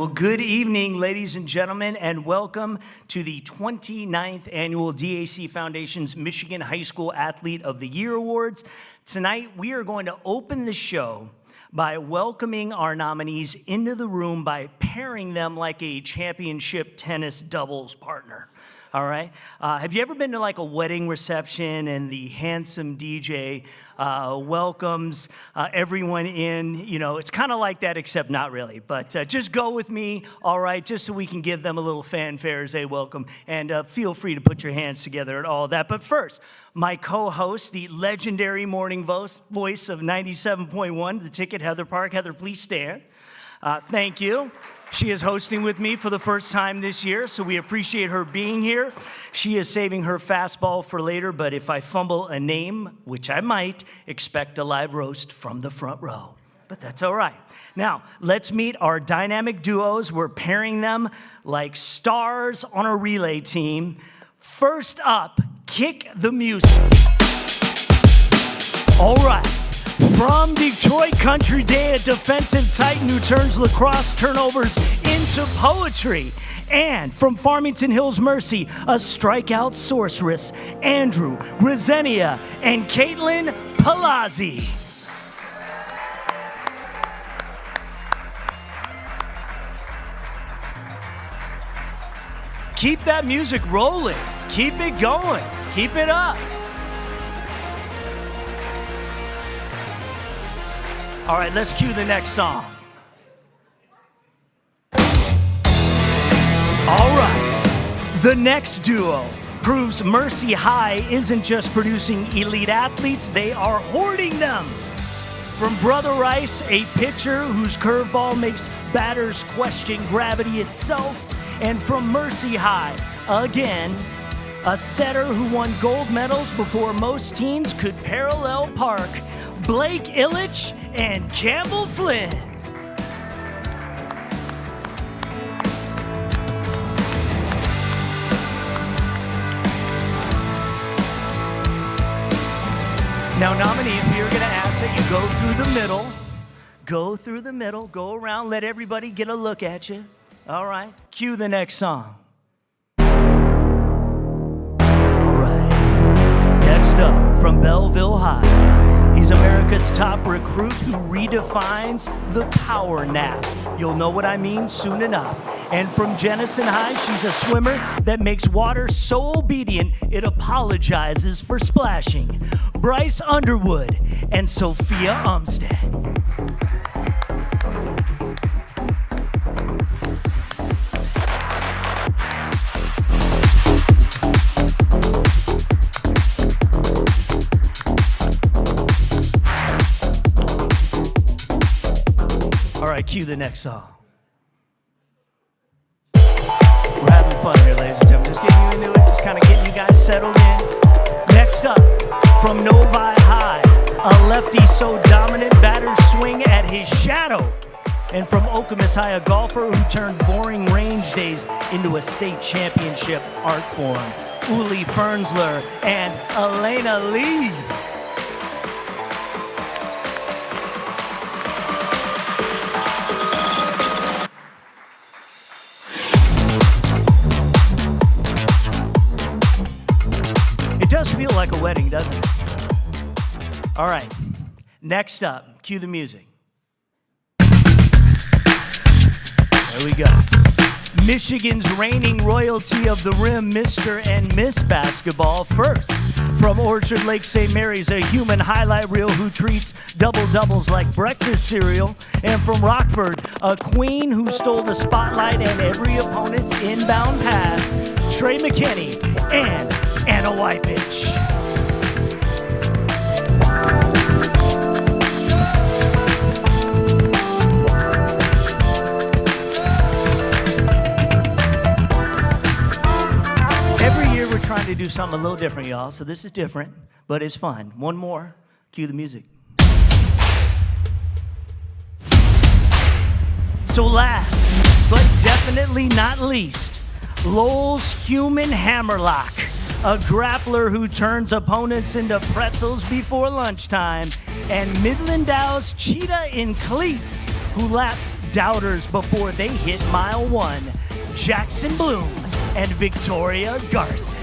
Well, good evening, ladies and gentlemen, and welcome to the 29th Annual DAC Foundation's Michigan High School Athlete of the Year Awards. Tonight, we are going to open the show by welcoming our nominees into the room by pairing them like a championship tennis doubles partner. All right? Have you ever been to like a wedding reception and the handsome DJ welcomes everyone in? You know, it's kind of like that, except not really. But just go with me, all right, just so we can give them a little fanfare as they welcome. And feel free to put your hands together and all of that. But first, my co-host, the legendary morning voice of 97.1, The Ticket, Heather Park. Heather, please stand. Thank you. She is hosting with me for the first time this year, so we appreciate her being here. She is saving her fastball for later, but if I fumble a name, which I might, expect a live roast from the front row. But that's all right. Now, let's meet our dynamic duos. We're pairing them like stars on a relay team. First up, kick the music. All right. From Detroit Country Day, a defensive titan who turns lacrosse turnovers into poetry. And from Farmington Hills Mercy, a strikeout sorceress, Andrew Grisenia and Caitlin Palazzi. Keep that music rolling. Keep it going. Keep it up. All right, let's cue the next song. All right, the next duo proves Mercy High isn't just producing elite athletes, they are hoarding them. From Brother Rice, a pitcher whose curveball makes batters question gravity itself. And from Mercy High, again, a setter who won gold medals before most teams could parallel park, Blake Illich and Campbell Flynn. Now, nominee, we are going to ask that you go through the middle, go around, let everybody get a look at you. All right, cue the next song. All right, next up, from Belleville High. He's America's top recruit who redefines the power nap. You'll know what I mean soon enough. And from Jenison High, she's a swimmer that makes water so obedient it apologizes for splashing. Bryce Underwood and Sophia Umstead. All right, cue the next song. We're having fun here, ladies and gentlemen. Just getting you into it, just kind of getting you guys settled in. Next up, from Novi High, a lefty so dominant batters swing at his shadow. And from Okemos High, a golfer who turned boring range days into a state championship art form. Uli Fernsler and Elena Lee. Does feel like a wedding, doesn't it? All right, next up, cue the music. There we go. Michigan's reigning royalty of the rim, Mr. and Miss Basketball. First, from Orchard Lake St. Mary's, a human highlight reel who treats double-doubles like breakfast cereal. And from Rockford, a queen who stole the spotlight and every opponent's inbound pass, Trey McKinney and Anna Whitebitch. Every year we're trying to do something a little different, y'all, so this is different, but it's fun. One more, cue the music. So last, but definitely not least, Lowell's Human Hammerlock, a grappler who turns opponents into pretzels before lunchtime, and Midlandow's Cheetah in Cleats, who laps doubters before they hit mile 1, Jackson Bloom and Victoria Garces.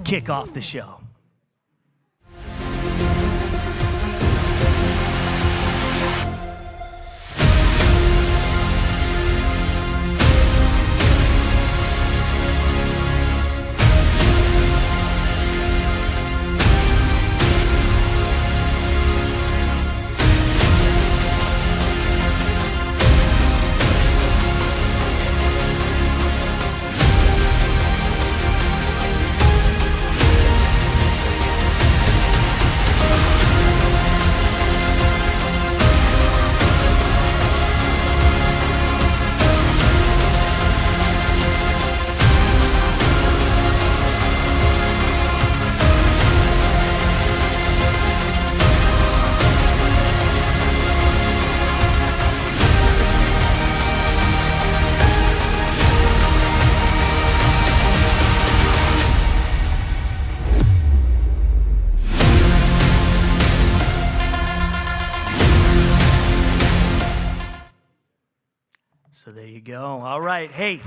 Kick off the show. So there you go. All right. Hey,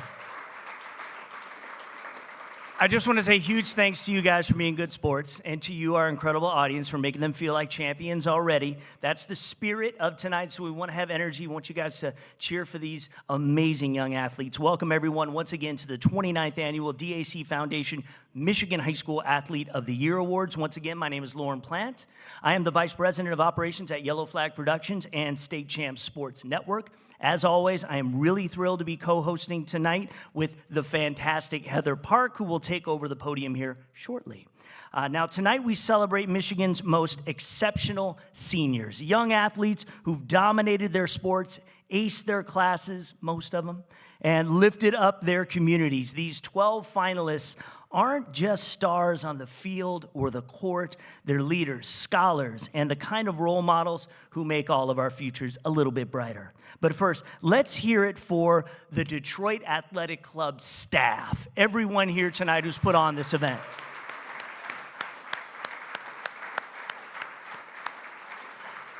I just want to say huge thanks to you guys for being good sports, and to you, our incredible audience, for making them feel like champions already. That's the spirit of tonight, so we want to have energy. We want you guys to cheer for these amazing young athletes. Welcome, everyone, once again to the 29th Annual DAC Foundation Michigan High School Athlete of the Year Awards. Once again, my name is Lauren Plant. I am the Vice President of Operations at Yellow Flag Productions and State Champs Sports Network. As always, I am really thrilled to be co-hosting tonight with the fantastic Heather Park, who will take over the podium here shortly. Now, tonight we celebrate Michigan's most exceptional seniors, young athletes who've dominated their sports, aced their classes, most of them, and lifted up their communities. These 12 finalists aren't just stars on the field or the court. They're leaders, scholars, and the kind of role models who make all of our futures a little bit brighter. But first, let's hear it for the Detroit Athletic Club staff, everyone here tonight who's put on this event.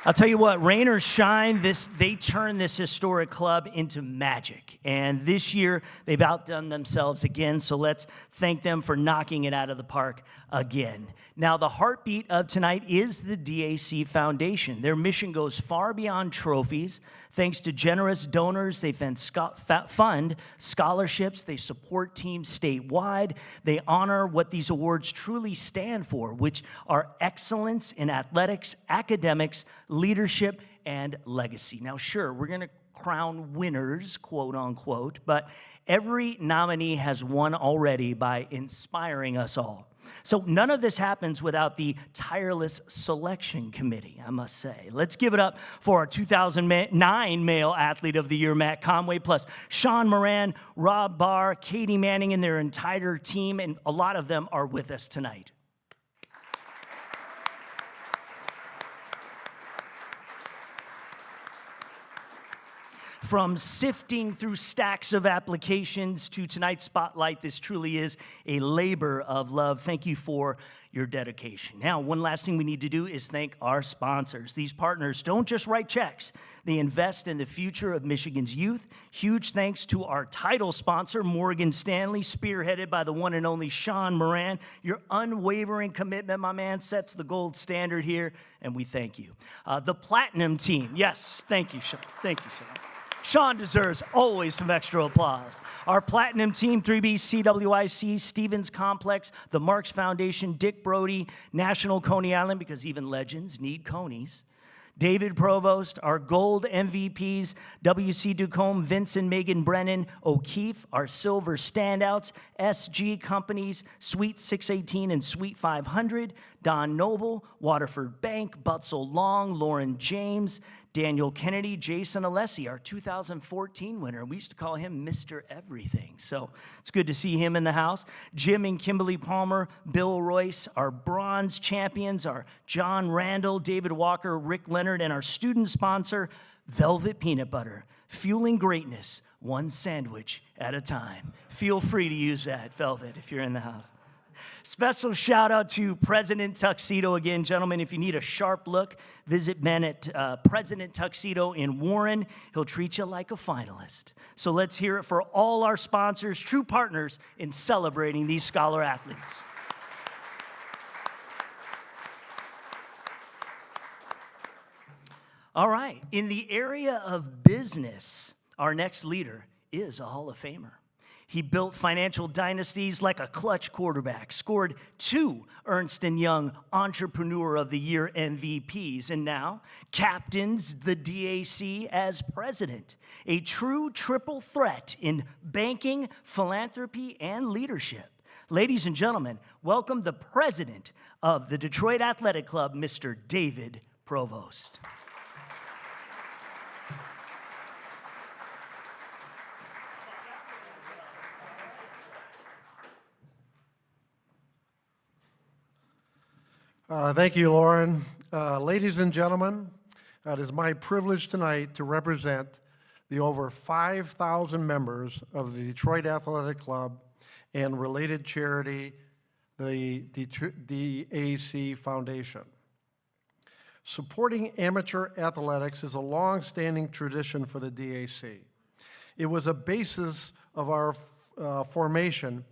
I'll tell you what, rain or shine, they turn this historic club into magic. And this year, they've outdone themselves again, so let's thank them for knocking it out of the park again. Now, the heartbeat of tonight is the DAC Foundation. Their mission goes far beyond trophies. Thanks to generous donors, they fund scholarships, they support teams statewide, they honor what these awards truly stand for, which are excellence in athletics, academics, leadership, and legacy. Now, sure, we're going to crown winners, quote unquote, but every nominee has won already by inspiring us all. So none of this happens without the tireless selection committee, I must say. Let's give it up for our 2009 Male Athlete of the Year, Matt Conway, plus Sean Moran, Rob Barr, Katie Manning, and their entire team, and a lot of them are with us tonight. From sifting through stacks of applications to tonight's spotlight, this truly is a labor of love. Thank you for your dedication. Now, one last thing we need to do is thank our sponsors. These partners don't just write checks. They invest in the future of Michigan's youth. Huge thanks to our title sponsor, Morgan Stanley, spearheaded by the one and only Sean Moran. Your unwavering commitment, my man, sets the gold standard here, and we thank you. The Platinum Team. Yes, thank you, Sean. Thank you, Sean. Sean deserves always some extra applause. Our Platinum Team, 3B, CWIC, Stevens Complex, the Marks Foundation, Dick Brody, National Coney Island, because even legends need conies. David Provost, our gold MVPs, W.C. Ducombe, Vincent, Megan Brennan, O'Keefe, our silver standouts, SG Companies, Suite 618 and Suite 500, Don Noble, Waterford Bank, Butzel Long, Lauren James, Daniel Kennedy, Jason Alessi, our 2014 winner. We used to call him Mr. Everything, so it's good to see him in the house. Jim and Kimberly Palmer, Bill Royce, our bronze champions are John Randall, David Walker, Rick Leonard, and our student sponsor, Velvet Peanut Butter, fueling greatness one sandwich at a time. Feel free to use that, Velvet, if you're in the house. Special shout out to President Tuxedo again, gentlemen. If you need a sharp look, visit Ben at President Tuxedo in Warren. He'll treat you like a finalist. So let's hear it for all our sponsors, true partners in celebrating these scholar athletes. All right, in the area of business, our next leader is a Hall of Famer. He built financial dynasties like a clutch quarterback, scored 2 Ernst & Young Entrepreneur of the Year MVPs, and now captains the DAC as president. A true triple threat in banking, philanthropy, and leadership. Ladies and gentlemen, welcome the president of the Detroit Athletic Club, Mr. David Provost. Thank you, Lauren. Ladies and gentlemen, it is my privilege tonight to represent the over 5,000 members of the Detroit Athletic Club and related charity, the DAC Foundation. Supporting amateur athletics is a long-standing tradition for the DAC. It was a basis of our formation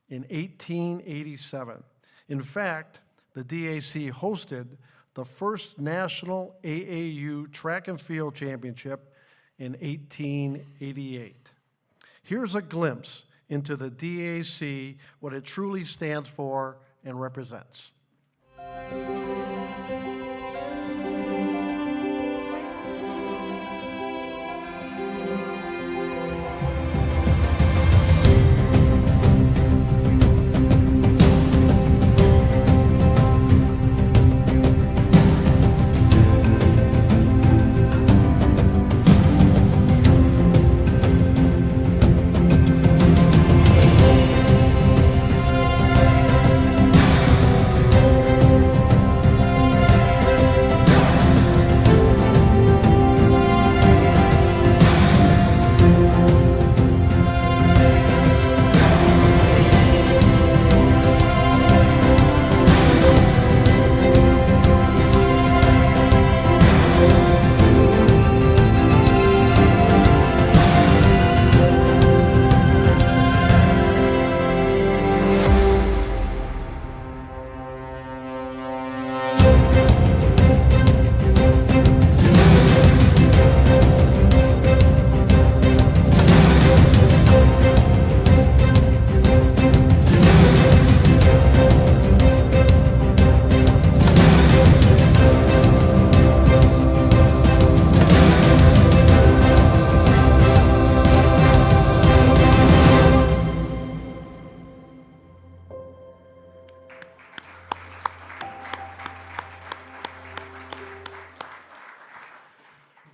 in 1887. In fact, the DAC hosted the first national AAU track and field championship in 1888. Here's a glimpse into the DAC, what it truly stands for and represents.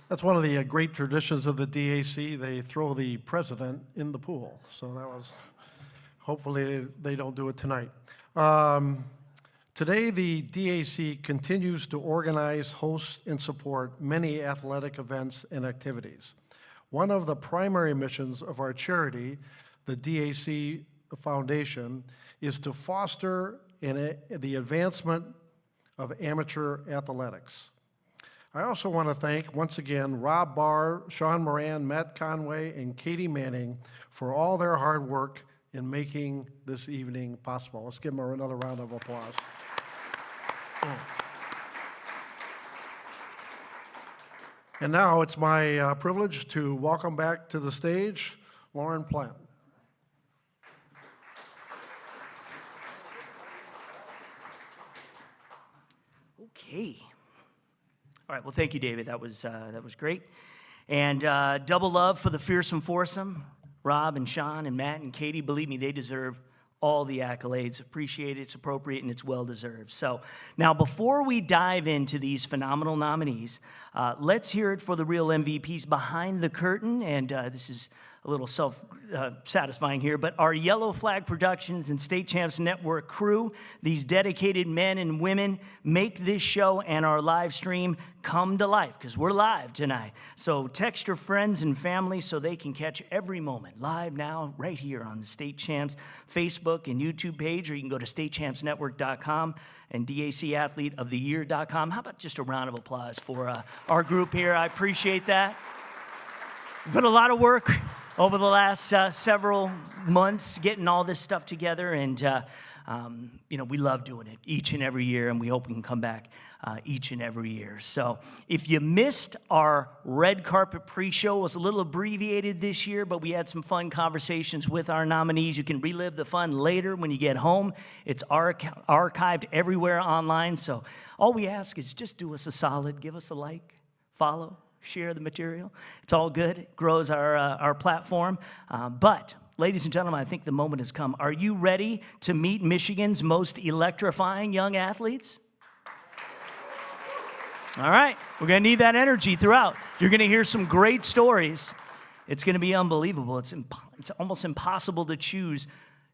That's one of the great traditions of the DAC. They throw the president in the pool. So that was, hopefully they don't do it tonight. Today, the DAC continues to organize, host, and support many athletic events and activities. One of the primary missions of our charity, the DAC Foundation, is to foster the advancement of amateur athletics. I also want to thank, once again, Rob Barr, Sean Moran, Matt Conway, and Katie Manning for all their hard work in making this evening possible. Let's give them another round of applause. And now it's my privilege to welcome back to the stage Lauren Plant. Okay. All right, well, thank you, David. That was great. And double love for the fearsome foursome, Rob and Sean and Matt and Katie. Believe me, they deserve all the accolades. Appreciate it. It's appropriate and it's well-deserved. So now before we dive into these phenomenal nominees, let's hear it for the real MVPs behind the curtain. And this is a little self-satisfying here, but our Yellow Flag Productions and State Champs Network crew, these dedicated men and women, make this show and our live stream come to life, because we're live tonight. So text your friends and family so they can catch every moment live now, right here on the State Champs Facebook and YouTube page, or you can go to statechampsnetwork.com and dacathleteoftheyear.com. How about just a round of applause for our group here? I appreciate that. We've put a lot of work over the last several months getting all this stuff together, and we love doing it each and every year, and we hope we can come back each and every year. So if you missed our red carpet pre-show, it was a little abbreviated this year, but we had some fun conversations with our nominees. You can relive the fun later when you get home. It's archived everywhere online, so all we ask is just do us a solid, give us a like, follow, share the material. It's all good. It grows our platform. But, ladies and gentlemen, I think the moment has come. Are you ready to meet Michigan's most electrifying young athletes? All right. We're going to need that energy throughout. You're going to hear some great stories. It's going to be unbelievable. It's almost impossible to choose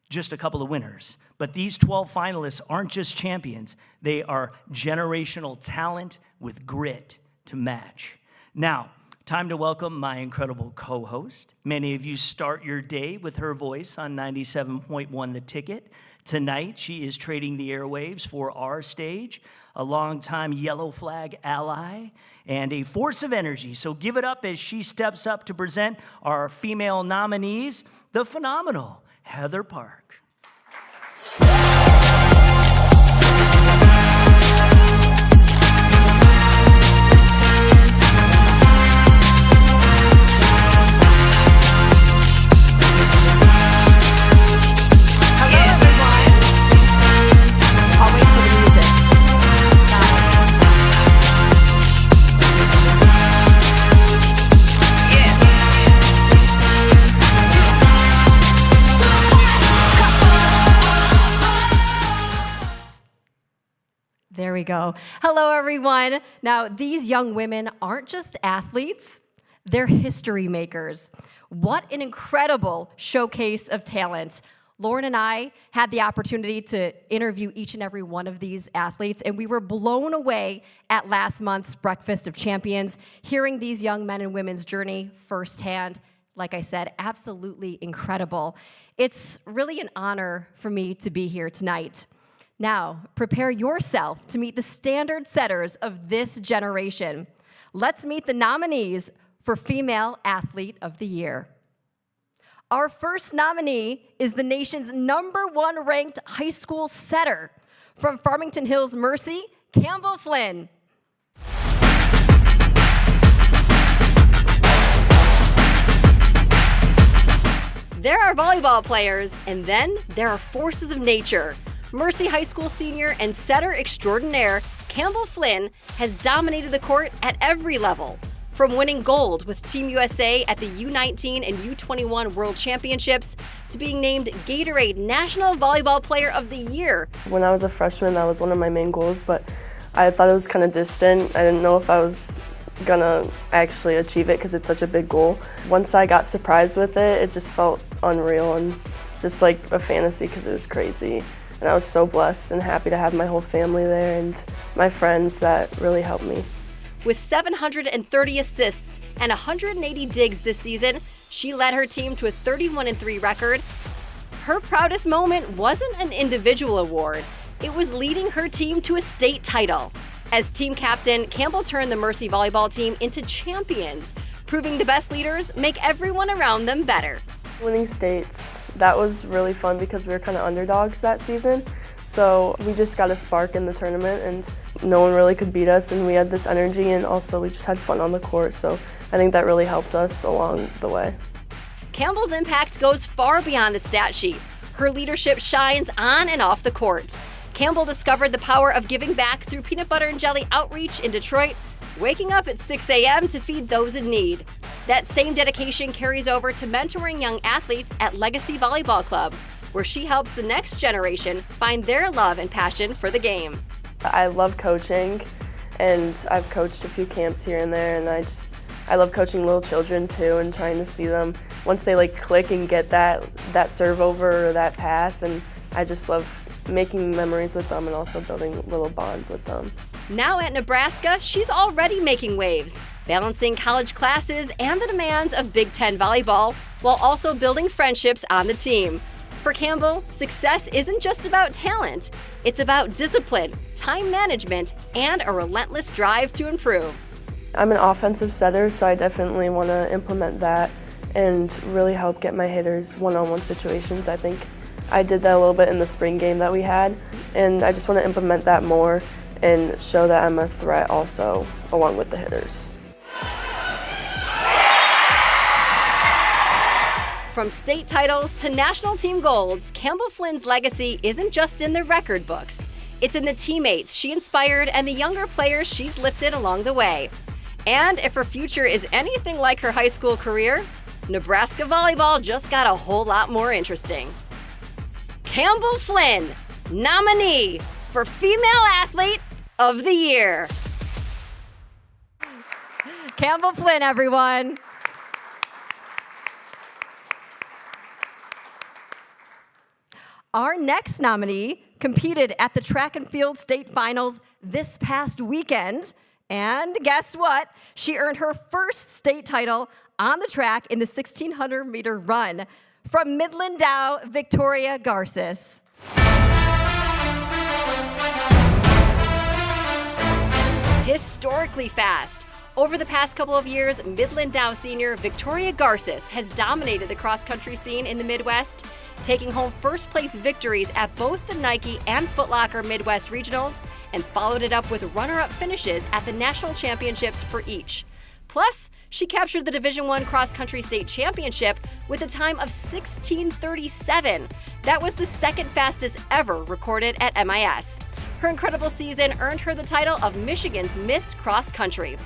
just a couple of winners. But these 12 finalists aren't just champions. They are generational talent with grit to match. Now, time to welcome my incredible co-host. Many of you start your day with her voice on 97.1 The Ticket. Tonight, she is trading the airwaves for our stage, a longtime Yellow Flag ally, and a force of energy. So give it up as she steps up to present our female nominees, the phenomenal Heather Park. There we go. Hello, everyone. Now, these young women aren't just athletes, they're history makers. What an incredible showcase of talent. Lauren and I had the opportunity to interview each and every one of these athletes, and we were blown away at last month's Breakfast of Champions, hearing these young men and women's journey firsthand. Like I said, absolutely incredible. It's really an honor for me to be here tonight. Now, prepare yourself to meet the standard setters of this generation. Let's meet the nominees for Female Athlete of the Year. Our first nominee is the nation's #1 ranked high school setter from Farmington Hills Mercy, Campbell Flynn. There are volleyball players, and then there are forces of nature. Mercy High School senior and setter extraordinaire Campbell Flynn has dominated the court at every level, from winning gold with Team USA at the U19 and U21 World Championships to being named Gatorade National Volleyball Player of the Year. When I was a freshman, that was one of my main goals, but I thought it was kind of distant. I didn't know if I was gonna actually achieve it because it's such a big goal. Once I got surprised with it, it just felt unreal and just like a fantasy because it was crazy. And I was so blessed and happy to have my whole family there and my friends that really helped me. With 730 assists and 180 digs this season, she led her team to a 31-3 record. Her proudest moment wasn't an individual award. It was leading her team to a state title. As team captain, Campbell turned the Mercy volleyball team into champions, proving the best leaders make everyone around them better. Winning states, that was really fun because we were kind of underdogs that season. So we just got a spark in the tournament and no one really could beat us, and we had this energy, and also we just had fun on the court. So I think that really helped us along the way. Campbell's impact goes far beyond the stat sheet. Her leadership shines on and off the court. Campbell discovered the power of giving back through peanut butter and jelly outreach in Detroit, waking up at 6 a.m. to feed those in need. That same dedication carries over to mentoring young athletes at Legacy Volleyball Club. where she helps the next generation find their love and passion for the game. I love coaching, and I've coached a few camps here and there, and I love coaching little children too, and trying to see them once they like click and get that serve over or that pass, and I just love making memories with them and also building little bonds with them. Now at Nebraska, she's already making waves, balancing college classes and the demands of Big Ten volleyball, while also building friendships on the team. For Campbell, success isn't just about talent, it's about discipline, time management, and a relentless drive to improve. I'm an offensive setter, so I definitely want to implement that and really help get my hitters one-on-one situations. I think I did that a little bit in the spring game that we had, and I just want to implement that more and show that I'm a threat also along with the hitters. From state titles to national team golds, Campbell Flynn's legacy isn't just in the record books. It's in the teammates she inspired and the younger players she's lifted along the way. And if her future is anything like her high school career, Nebraska volleyball just got a whole lot more interesting. Campbell Flynn, nominee for Female Athlete of the Year. Campbell Flynn, everyone. Our next nominee competed at the track and field state finals this past weekend. And guess what? She earned her first state title on the track in the 1,600-meter run. From Midland Dow, Victoria Garces. Historically fast. Over the past couple of years, Midland Dow senior Victoria Garces has dominated the cross-country scene in the Midwest, taking home first-place victories at both the Nike and Foot Locker Midwest Regionals, and followed it up with runner-up finishes at the national championships for each. Plus, she captured the Division I cross-country state championship with a time of 16:37. That was the second fastest ever recorded at MIS. Her incredible season earned her the title of Michigan's Miss Cross Country,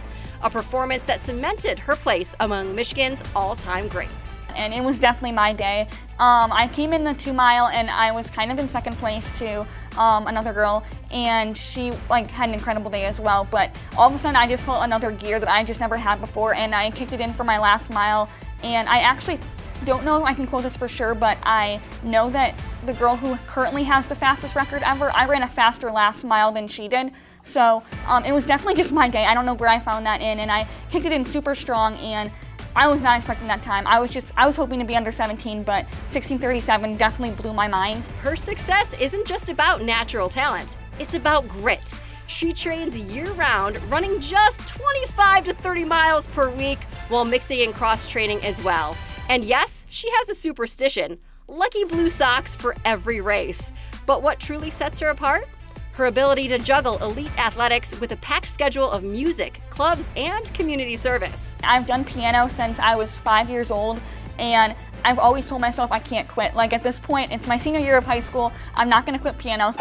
a performance that cemented her place among Michigan's all-time greats. And it was definitely my day. I came in the 2-mile and I was kind of in second place to another girl, and she had an incredible day as well. But all of a sudden I just felt another gear that I just never had before, and I kicked it in for my last mile. And I actually don't know if I can quote this for sure, but I know that the girl who currently has the fastest record ever, I ran a faster last mile than she did. So it was definitely just my day. I don't know where I found that in, and I kicked it in super strong, and I was not expecting that time. I was hoping to be under 17, but 16:37 definitely blew my mind. Her success isn't just about natural talent, it's about grit. She trains year-round, running just 25 to 30 miles per week while mixing in cross-training as well. And yes, she has a superstition, lucky blue socks for every race. But what truly sets her apart? Her ability to juggle elite athletics with a packed schedule of music, clubs, and community service. I've done piano since I was 5 years old, and I've always told myself I can't quit. At this point, it's my senior year of high school, I'm not gonna quit piano.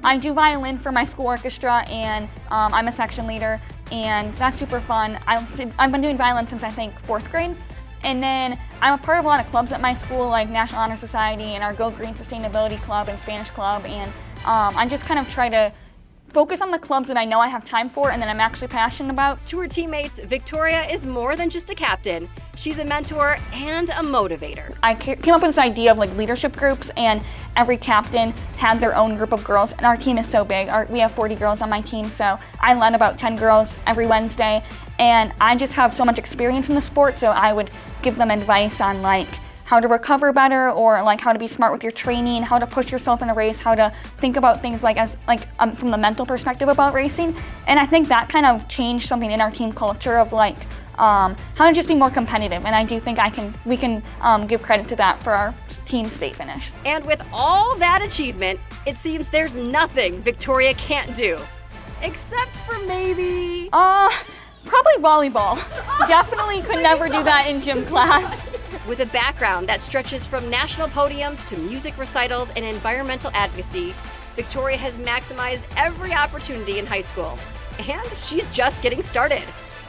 I do violin for my school orchestra, and I'm a section leader, and that's super fun. I've been doing violin since I think 4th grade, and then I'm a part of a lot of clubs at my school, like National Honor Society and our Go Green Sustainability Club and Spanish Club, and I just kind of try to focus on the clubs that I know I have time for and that I'm actually passionate about. To her teammates, Victoria is more than just a captain. She's a mentor and a motivator. I came up with this idea of leadership groups, and every captain had their own group of girls, and our team is so big. We have 40 girls on my team, so I led about 10 girls every Wednesday, and I just have so much experience in the sport, so I would give them advice on how to recover better, or how to be smart with your training, how to push yourself in a race, how to think about things from the mental perspective about racing. And I think that kind of changed something in our team culture of how to just be more competitive. And I do think we can give credit to that for our team state finish. And with all that achievement, it seems there's nothing Victoria can't do, except for maybe probably volleyball. Definitely could never do that in gym class. With a background that stretches from national podiums to music recitals and environmental advocacy, Victoria has maximized every opportunity in high school. and she's just getting started.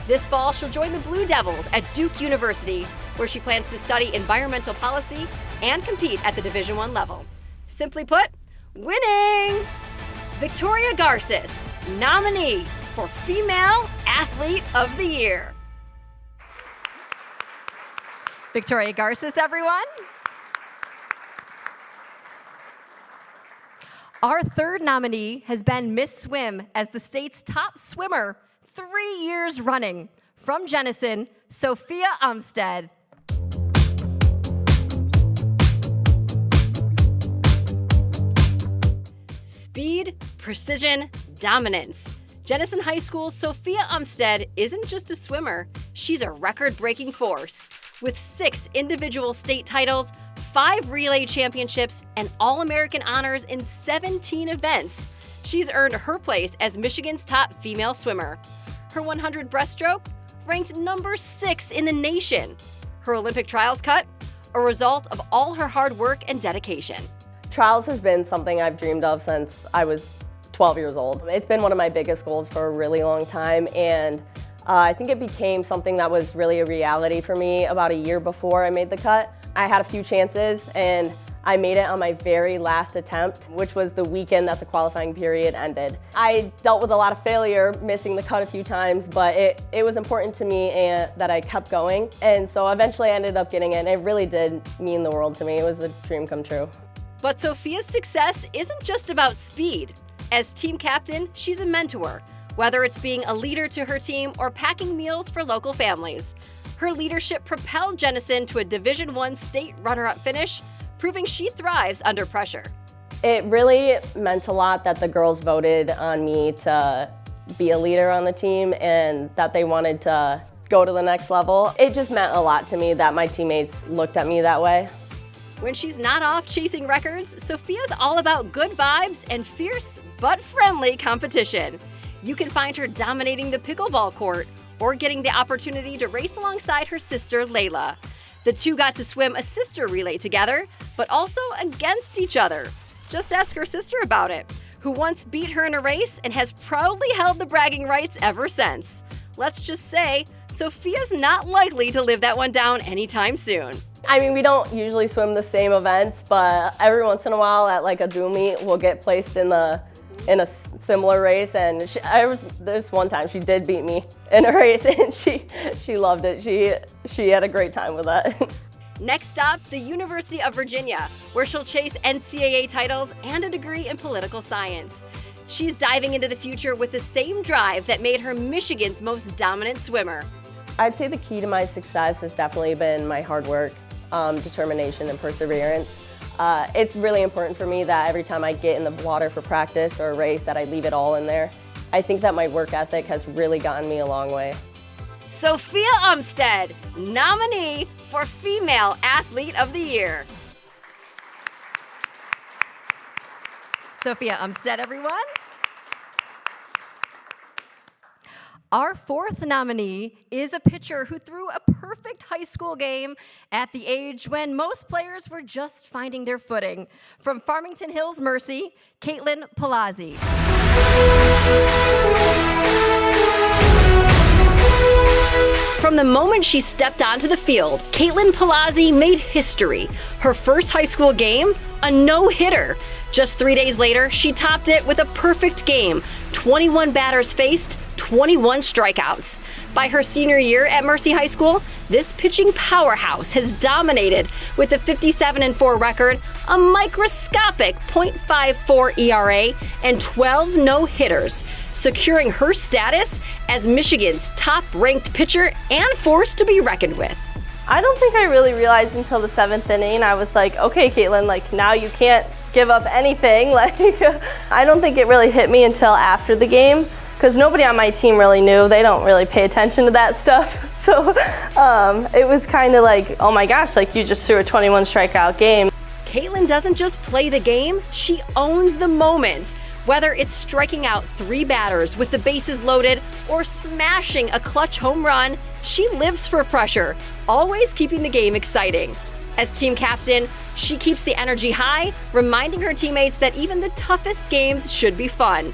This fall, she'll join the Blue Devils at Duke University, where she plans to study environmental policy and compete at the Division I level. Simply put, winning! Victoria Garces, nominee for Female Athlete of the Year. Victoria Garces, everyone. Our third nominee has been Miss Swim as the state's top swimmer 3 years running. From Jenison, Sophia Umstead. Speed, precision, dominance. Jenison High School's Sophia Umstead isn't just a swimmer, she's a record-breaking force. With 6 individual state titles, 5 relay championships, and All-American honors in 17 events, she's earned her place as Michigan's top female swimmer. Her 100 breaststroke ranked number 6 in the nation. Her Olympic trials cut, a result of all her hard work and dedication. Trials has been something I've dreamed of since I was 12 years old. It's been one of my biggest goals for a really long time, and I think it became something that was really a reality for me about a year before I made the cut. I had a few chances, and I made it on my very last attempt, which was the weekend that the qualifying period ended. I dealt with a lot of failure, missing the cut a few times, but it was important to me and that I kept going. And so eventually I ended up getting it, and it really did mean the world to me. It was a dream come true. But Sophia's success isn't just about speed. As team captain, she's a mentor, whether it's being a leader to her team or packing meals for local families. Her leadership propelled Jenison to a Division I state runner-up finish, proving she thrives under pressure. It really meant a lot that the girls voted on me to be a leader on the team and that they wanted to go to the next level. It just meant a lot to me that my teammates looked at me that way. When she's not off chasing records, Sophia's all about good vibes and fierce but friendly competition. You can find her dominating the pickleball court or getting the opportunity to race alongside her sister, Layla. The two got to swim a sister relay together, but also against each other. Just ask her sister about it, who once beat her in a race and has proudly held the bragging rights ever since. Let's just say, Sophia's not likely to live that one down anytime soon. I mean, we don't usually swim the same events, but every once in a while at like a dual meet, we'll get placed in a similar race, and there's one time she did beat me in a race, and she loved it. She had a great time with that. Next stop, the University of Virginia, where she'll chase NCAA titles and a degree in political science. She's diving into the future with the same drive that made her Michigan's most dominant swimmer. I'd say the key to my success has definitely been my hard work, determination, and perseverance. It's really important for me that every time I get in the water for practice or a race that I leave it all in there. I think that my work ethic has really gotten me a long way. Sophia Umstead, nominee for Female Athlete of the Year. Sophia Umstead, everyone. Our fourth nominee is a pitcher who threw a perfect high school game at the age when most players were just finding their footing. From Farmington Hills Mercy, Caitlin Palazzi. From the moment she stepped onto the field, Caitlin Palazzi made history. Her first high school game, a no-hitter. Just 3 days later, she topped it with a perfect game. 21 batters faced, 21 strikeouts. By her senior year at Mercy High School, this pitching powerhouse has dominated with a 57-4 record, a microscopic .54 ERA, and 12 no-hitters, securing her status as Michigan's top-ranked pitcher and force to be reckoned with. I don't think I really realized until the 7th inning. I was like, okay, Caitlin, like now you can't give up anything. Like, I don't think it really hit me until after the game, because nobody on my team really knew. They don't really pay attention to that stuff. So it was kind of like, oh my gosh, like you just threw a 21 strikeout game. Caitlin doesn't just play the game, she owns the moment. Whether it's striking out 3 batters with the bases loaded or smashing a clutch home run, she lives for pressure, always keeping the game exciting. As team captain, she keeps the energy high, reminding her teammates that even the toughest games should be fun.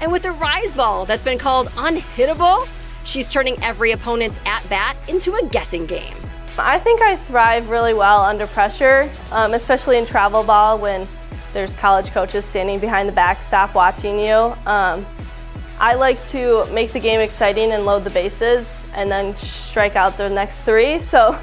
And with a rise ball that's been called unhittable, she's turning every opponent's at-bat into a guessing game. I think I thrive really well under pressure, especially in travel ball when there's college coaches standing behind the backstop watching you. I like to make the game exciting and load the bases and then strike out the next 3. So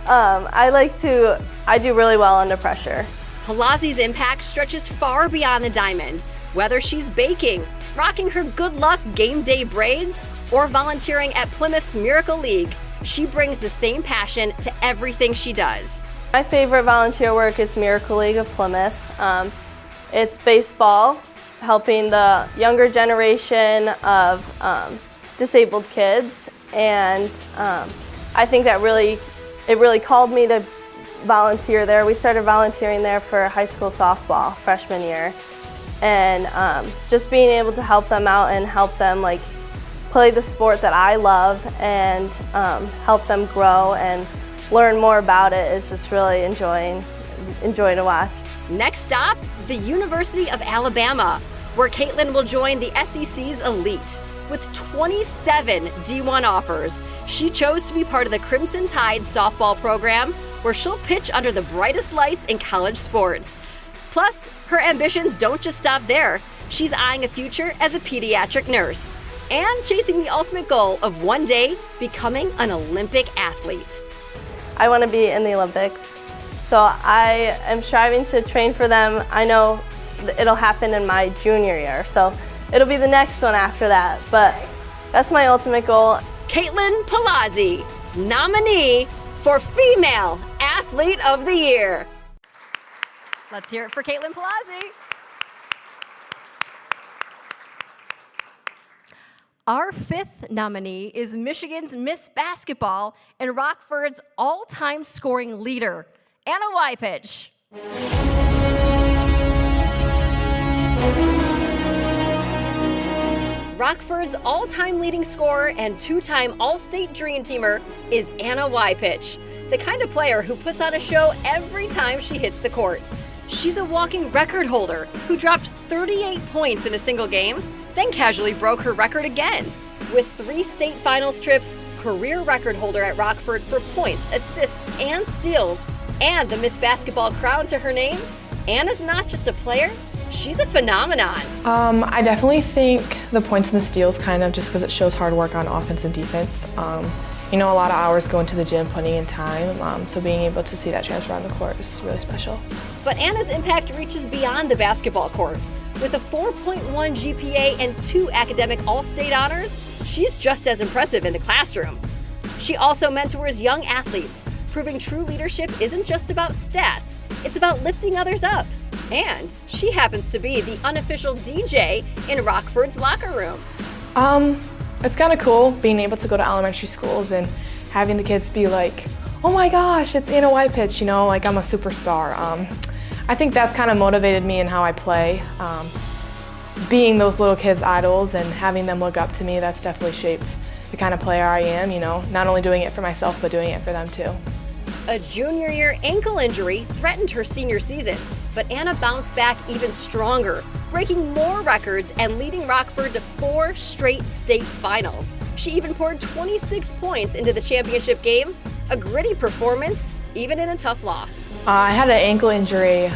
I do really well under pressure. Palazzi's impact stretches far beyond the diamond. Whether she's baking, rocking her good luck game day braids, or volunteering at Plymouth's Miracle League, she brings the same passion to everything she does. My favorite volunteer work is Miracle League of Plymouth. It's baseball, helping the younger generation of disabled kids, and I think that it really called me to volunteer there. We started volunteering there for high school softball freshman year, and just being able to help them out and help them like play the sport that I love and help them grow and learn more about it is just really enjoying to watch. Next stop, the University of Alabama, where Caitlin will join the SEC's elite. With 27 D1 offers, she chose to be part of the Crimson Tide softball program, where she'll pitch under the brightest lights in college sports. Plus, her ambitions don't just stop there. She's eyeing a future as a pediatric nurse and chasing the ultimate goal of one day becoming an Olympic athlete. I want to be in the Olympics, so I am striving to train for them. I know it'll happen in my junior year, so it'll be the next one after that, but that's my ultimate goal. Caitlin Palazzi, nominee for Female Athlete of the Year. Let's hear it for Caitlin Palazzi. Our 5th nominee is Michigan's Miss Basketball and Rockford's all-time scoring leader, Anna Wypich. Rockford's all-time leading scorer and 2-time All-State Dream Teamer is Anna Wypich, the kind of player who puts on a show every time she hits the court. She's a walking record holder who dropped 38 points in a single game, then casually broke her record again. With 3 state finals trips, career record holder at Rockford for points, assists, and steals, and the Miss Basketball crown to her name, Anna's not just a player, she's a phenomenon. I definitely think the points and the steals kind of just because it shows hard work on offense and defense. You know, a lot of hours go into the gym, putting in time, so being able to see that transfer on the court is really special. But Anna's impact reaches beyond the basketball court. With a 4.1 GPA and 2 academic all-state honors, she's just as impressive in the classroom. She also mentors young athletes, proving true leadership isn't just about stats, it's about lifting others up. And she happens to be the unofficial DJ in Rockford's locker room. It's kind of cool being able to go to elementary schools and having the kids be like, oh my gosh, it's Anna Wypich, you know, like I'm a superstar. I think that's kind of motivated me in how I play. Being those little kids' idols and having them look up to me, that's definitely shaped the kind of player I am, you know, not only doing it for myself, but doing it for them too. A junior year ankle injury threatened her senior season, but Anna bounced back even stronger, breaking more records and leading Rockford to 4 straight state finals. She even poured 26 points into the championship game, a gritty performance, even in a tough loss. I had an ankle injury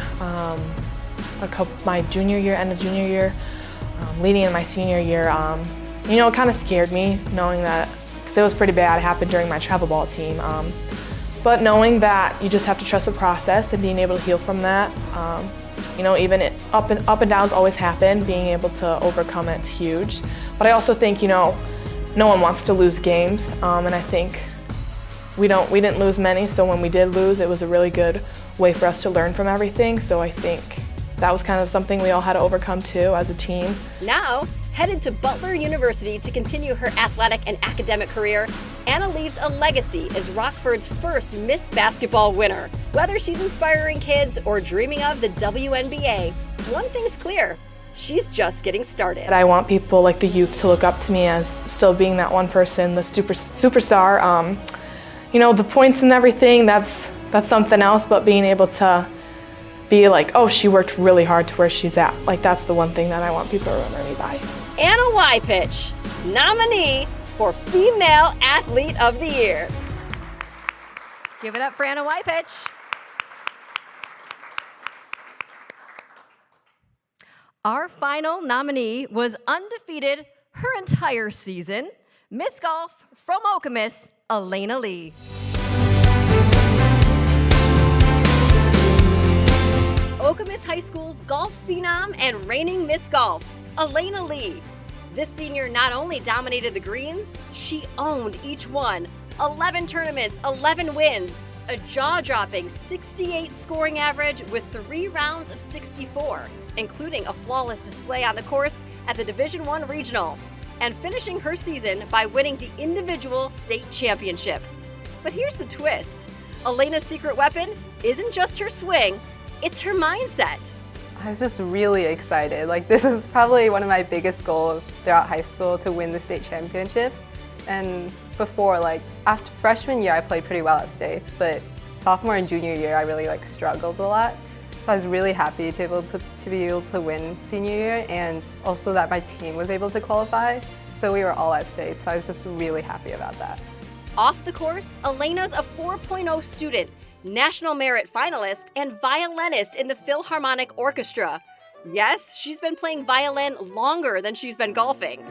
my junior year, end of junior year, leading in my senior year. You know, it kind of scared me knowing that, because it was pretty bad. It happened during my travel ball team. But knowing that you just have to trust the process and being able to heal from that. You know, even up and downs always happen. Being able to overcome it's huge. But I also think, you know, no one wants to lose games, and I think we didn't lose many. So when we did lose, it was a really good way for us to learn from everything. So I think that was kind of something we all had to overcome too as a team. Now, headed to Butler University to continue her athletic and academic career, Anna leaves a legacy as Rockford's first Miss Basketball winner. Whether she's inspiring kids or dreaming of the WNBA, one thing's clear, she's just getting started. I want people like the youth to look up to me as still being that one person, the superstar. You know, the points and everything, that's something else, but being able to be like, oh, she worked really hard to where she's at. Like, that's the one thing that I want people to remember me by. Anna Wypich, nominee for Female Athlete of the Year. Give it up for Anna Wypich. Our final nominee was undefeated her entire season, Miss Golf from Okemos, Elena Lee. Okemos High School's golf phenom and reigning Miss Golf, Elena Lee. This senior not only dominated the greens, she owned each one. 11 tournaments, 11 wins, a jaw-dropping 68 scoring average with 3 rounds of 64, including a flawless display on the course at the Division I Regional, and finishing her season by winning the individual state championship. But here's the twist. Elena's secret weapon isn't just her swing, it's her mindset. I was just really excited. Like, this is probably one of my biggest goals throughout high school, to win the state championship. And before, like, after freshman year, I played pretty well at states, but sophomore and junior year, I really struggled a lot. So I was really happy to be able to win senior year, and also that my team was able to qualify. So we were all at states, so I was just really happy about that. Off the course, Elena's a 4.0 student, National Merit finalist, and violinist in the Philharmonic Orchestra. Yes, she's been playing violin longer than she's been golfing.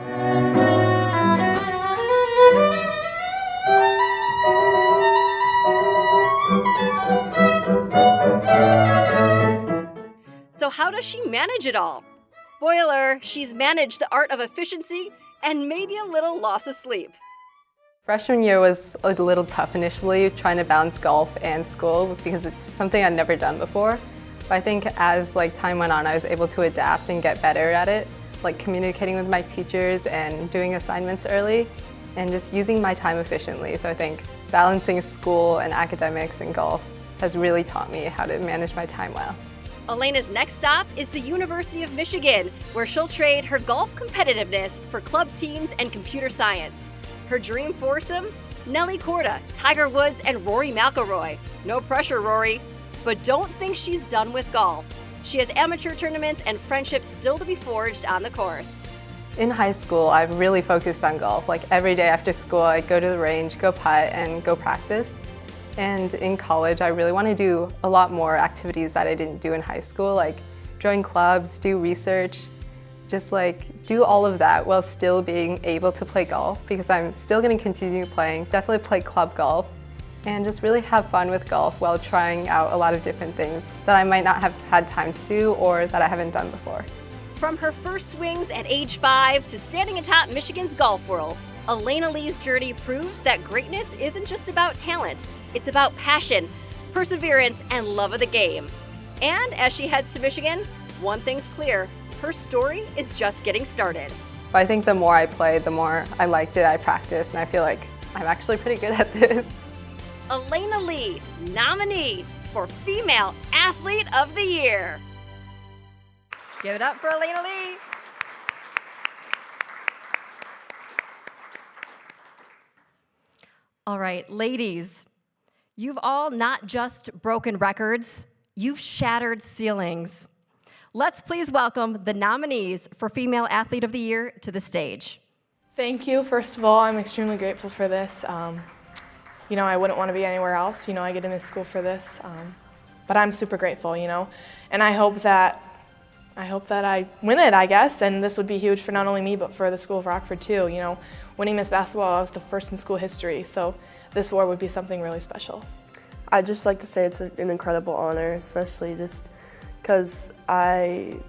So how does she manage it all? Spoiler, she's managed the art of efficiency and maybe a little loss of sleep. Freshman year was a little tough initially, trying to balance golf and school because it's something I'd never done before. But I think as time went on, I was able to adapt and get better at it, like communicating with my teachers and doing assignments early and just using my time efficiently. So I think balancing school and academics and golf has really taught me how to manage my time well. Elena's next stop is the University of Michigan, where she'll trade her golf competitiveness for club teams and computer science. Her dream foursome? Nelly Korda, Tiger Woods, and Rory McIlroy. No pressure, Rory. But don't think she's done with golf. She has amateur tournaments and friendships still to be forged on the course. In high school, I've really focused on golf. Like, every day after school, I go to the range, go putt, and go practice. And in college, I really want to do a lot more activities that I didn't do in high school, like join clubs, do research, just do all of that while still being able to play golf, because I'm still going to continue playing, definitely play club golf, and just really have fun with golf while trying out a lot of different things that I might not have had time to do or that I haven't done before. From her first swings at age 5 to standing atop Michigan's golf world, Elena Lee's journey proves that greatness isn't just about talent, it's about passion, perseverance, and love of the game. And as she heads to Michigan, one thing's clear, her story is just getting started. But I think the more I played, the more I liked it, I practiced, and I feel like I'm actually pretty good at this. Elena Lee, nominee for Female Athlete of the Year. Give it up for Elena Lee. All right, ladies, you've all not just broken records, you've shattered ceilings. Let's please welcome the nominees for Female Athlete of the Year to the stage. Thank you. First of all, I'm extremely grateful for this. I wouldn't want to be anywhere else. I get into school for this, but I'm super grateful, and I hope that I win it, I guess, and this would be huge for not only me, but for the School of Rockford too. Winning Miss Basketball, I was the first in school history, so this award would be something really special. I'd just like to say it's an incredible honor, especially just because I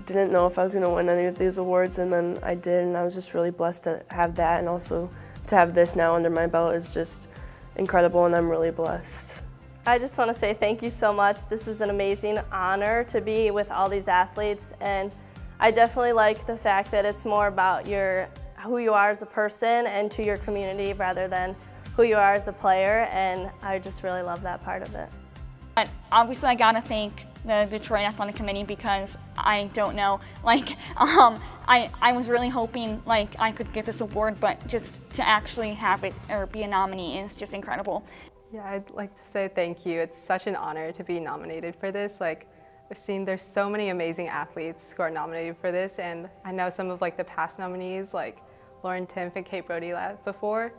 didn't know if I was going to win any of these awards, and then I did, and I was just really blessed to have that, and also to have this now under my belt is just incredible, and I'm really blessed. I just want to say thank you so much. This is an amazing honor to be with all these athletes, and I definitely like the fact that it's more about who you are as a person and to your community rather than who you are as a player, and I just really love that part of it. But obviously I gotta thank the Detroit Athletic Committee because I don't know, I was really hoping I could get this award, but just to actually have it or be a nominee is just incredible. Yeah, I'd like to say thank you. It's such an honor to be nominated for this. I've seen there's so many amazing athletes who are nominated for this, and I know some of like the past nominees like Lauren Timpf and Kate Brody before,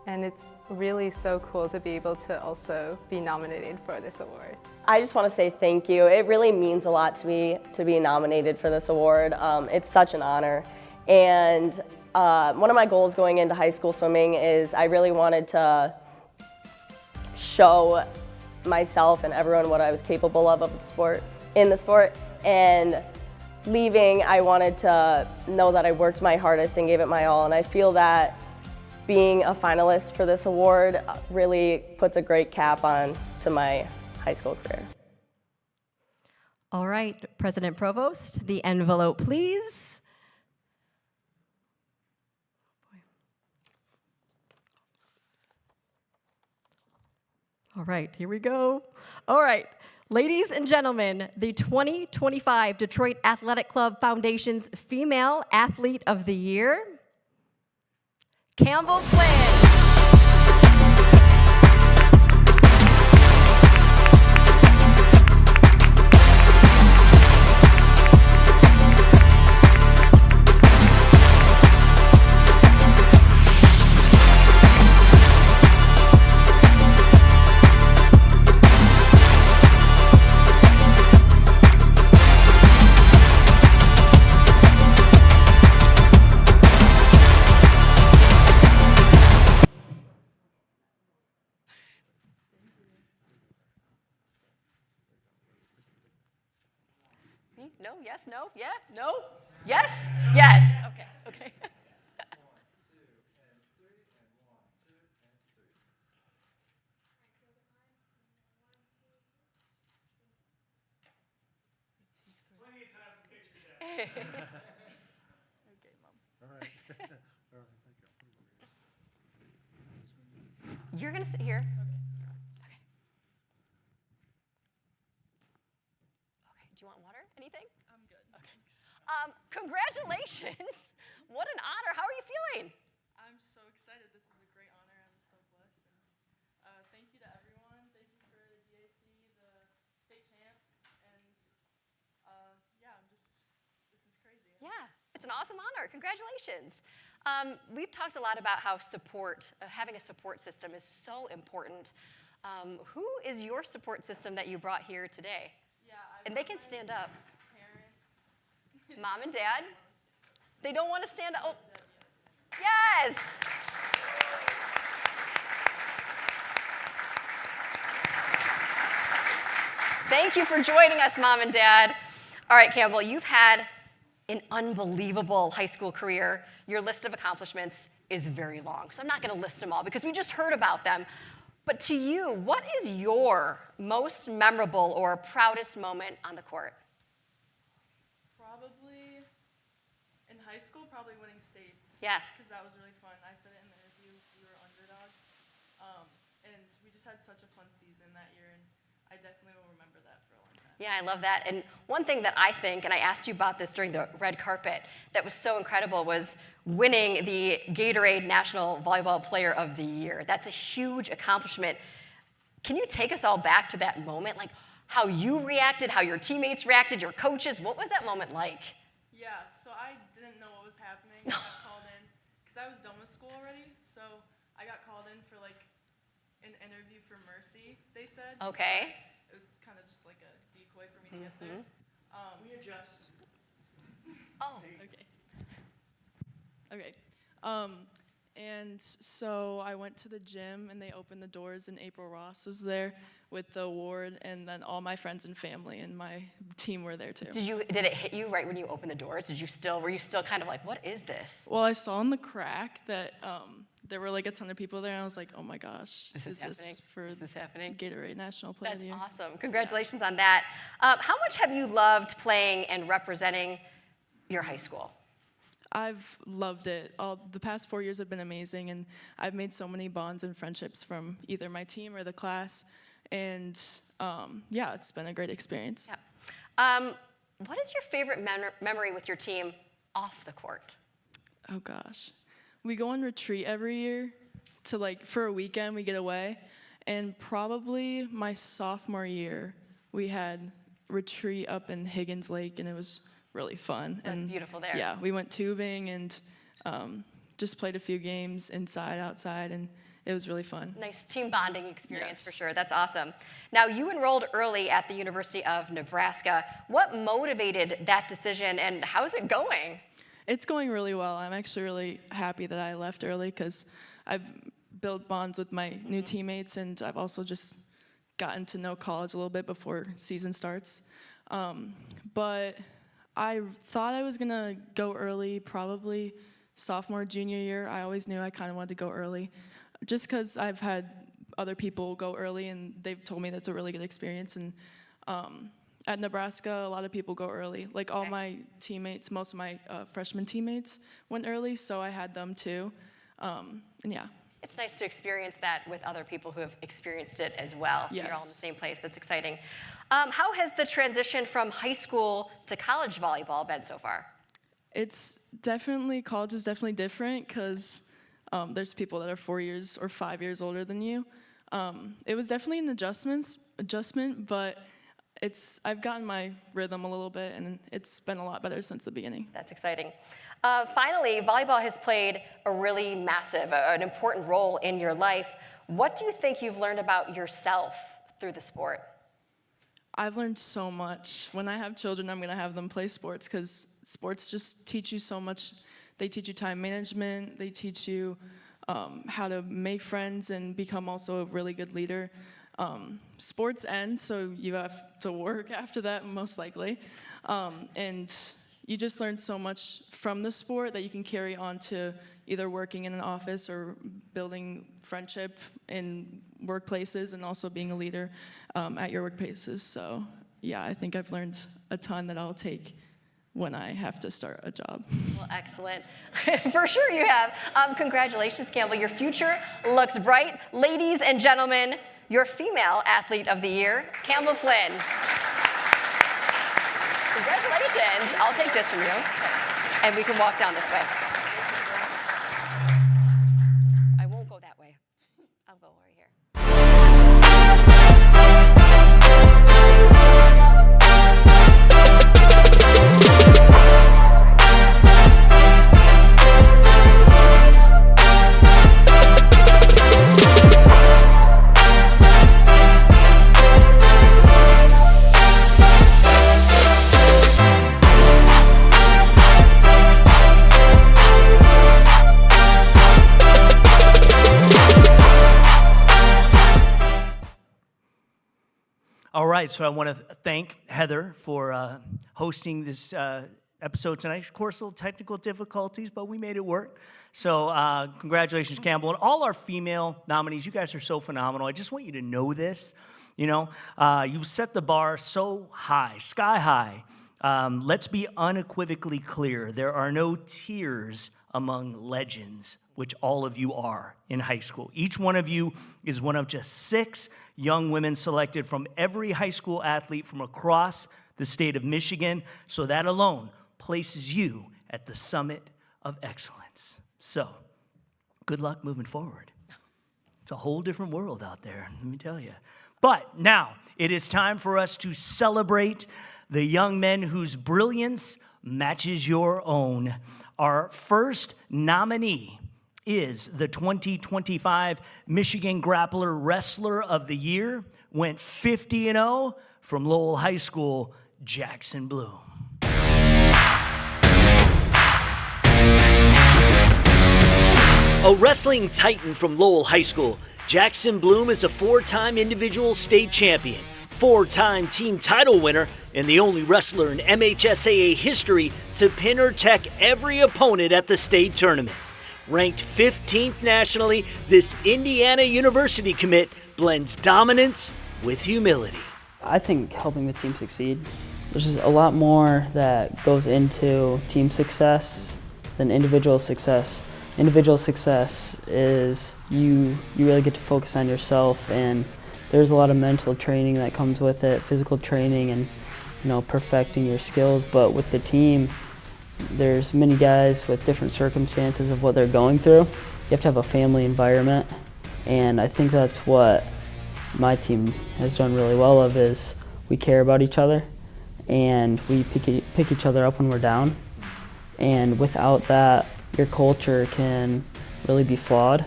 and it's really so cool to be able to also be nominated for this award. I just want to say thank you. It really means a lot to me to be nominated for this award. It's such an honor. And one of my goals going into high school swimming is I really wanted to show myself and everyone what I was capable of in the sport. And leaving, I wanted to know that I worked my hardest and gave it my all. And I feel that being a finalist for this award really puts a great cap on to my high school career. All right, President Provost, the envelope, please. All right, here we go. All right, ladies and gentlemen, the 2025 Detroit Athletic Club Foundation's Female Athlete of the Year, Campbell Flynn. No, yes, no, yeah, no, yes, yes. Okay, okay. Plenty of time for pictures. Okay, Mom. All right. All right, thank you. You're gonna sit here. Okay. Okay, do you want water? Anything? I'm good. Okay. Congratulations. What an honor. How are you feeling? I'm so excited. This is a great honor. I'm so blessed. And thank you to everyone. Thank you for the DAC, the state champs, and yeah, this is crazy. Yeah, it's an awesome honor. Congratulations. We've talked a lot about how having a support system is so important. Who is your support system that you brought here today? Yeah, And they can stand up. Parents. Mom and dad? They don't want to stand up. Oh. Yes! Thank you for joining us, Mom and Dad. All right, Campbell, you've had an unbelievable high school career. Your list of accomplishments is very long, so I'm not going to list them all because we just heard about them. But to you, what is your most memorable or proudest moment on the court? Probably in high school, probably winning states. Yeah. Because that was really fun. I said it in the interview. We were underdogs, and we just had such a fun season that year, and I definitely will remember that for a long time. Yeah, I love that. And one thing that I think, and I asked you about this during the red carpet, that was so incredible was winning the Gatorade National Volleyball Player of the Year. That's a huge accomplishment. Can you take us all back to that moment? Like how you reacted, how your teammates reacted, your coaches, what was that moment like? Yeah, so I didn't know what was happening. I got called in because I was done with school already. So I got called in for like an interview for Mercy, they said. Okay. It was kind of just like a decoy for me to get there. We adjust. Oh. Okay. Okay. And so I went to the gym and they opened the doors and April Ross was there with the award, and then all my friends and family and my team were there too. Did it hit you right when you opened the doors? Were you still kind of like, what is this? Well, I saw in the crack that there were like a ton of people there, and I was like, oh my gosh, Is this happening? Gatorade National Player of That's the Year? awesome. Congratulations on that. How much have you loved playing and representing your high school? I've loved it. The past 4 years have been amazing, and I've made so many bonds and friendships from either my team or the class, and yeah, it's been a great experience. Yeah. What is your favorite memory with your team off the court? Oh gosh. We go on retreat every year for a weekend, we get away, and probably my sophomore year, we had retreat up in Higgins Lake, and it was really fun. That's and beautiful there. Yeah, we went tubing and just played a few games inside, outside, and it was really fun. Nice team bonding experience for Yes. sure. That's awesome. Now, you enrolled early at the University of Nebraska. What motivated that decision, and how's it going? It's going really well. I'm actually really happy that I left early because I've built bonds with my new teammates, and I've also just gotten to know college a little bit before season starts. But I thought I was gonna go early, probably sophomore, junior year. I always knew I kind of wanted to go early, just because I've had other people go early, and they've told me that's a really good experience. And at Nebraska, a lot of people go early. Like all my teammates, most of my freshman teammates went early, so I had them too. And yeah. It's nice to experience that with other people who have experienced it as well. So you're all in the Yes. same place. That's exciting. How has the transition from high school to college volleyball been so far? College is definitely different because there's people that are 4 years or 5 years older than you. It was definitely an adjustment, but I've gotten my rhythm a little bit, and it's been a lot better since the beginning. That's exciting. Finally, volleyball has played a really massive, an important role in your life. What do you think you've learned about yourself through the sport? I've learned so much. When I have children, I'm going to have them play sports because sports just teach you so much. They teach you time management. They teach you how to make friends and become also a really good leader. Sports end, so you have to work after that, most likely. And you just learn so much from the sport that you can carry on to either working in an office or building friendship in workplaces, and also being a leader at your workplaces. So yeah, I think I've learned a ton that I'll take when I have to start a job. Well, excellent. For sure you have. Congratulations, Campbell. Your future looks bright. Ladies and gentlemen, your female athlete of the year, Campbell Flynn. Congratulations. I'll take this from you, and we can walk down this way. I won't go that way. I'll go over here. All right, so I want to thank Heather for hosting this episode tonight. Of course, little technical difficulties, but we made it work. So congratulations, Campbell. And all our female nominees, you guys are so phenomenal. I just want you to know this. You know, you've set the bar so high, sky high. Let's be unequivocally clear. There are no tiers among legends, which all of you are in high school. Each one of you is one of just 6 young women selected from every high school athlete from across the state of Michigan. So that alone places you at the summit of excellence. So good luck moving forward. It's a whole different world out there, let me tell you. But now it is time for us to celebrate the young men whose brilliance matches your own. Our first nominee is the 2025 Michigan Grappler Wrestler of the Year, went 50-0 from Lowell High School, Jackson Bloom. A wrestling titan from Lowell High School, Jackson Bloom is a 4-time individual state champion, 4-time team title winner, and the only wrestler in MHSAA history to pin or tech every opponent at the state tournament. Ranked 15th nationally, this Indiana University commit blends dominance with humility. I think helping the team succeed, there's just a lot more that goes into team success than individual success. Individual success is you really get to focus on yourself, and there's a lot of mental training that comes with it, physical training, and perfecting your skills. But with the team, there's many guys with different circumstances of what they're going through. You have to have a family environment, and I think that's what my team has done really well of, is we care about each other, and we pick each other up when we're down. And without that, your culture can really be flawed.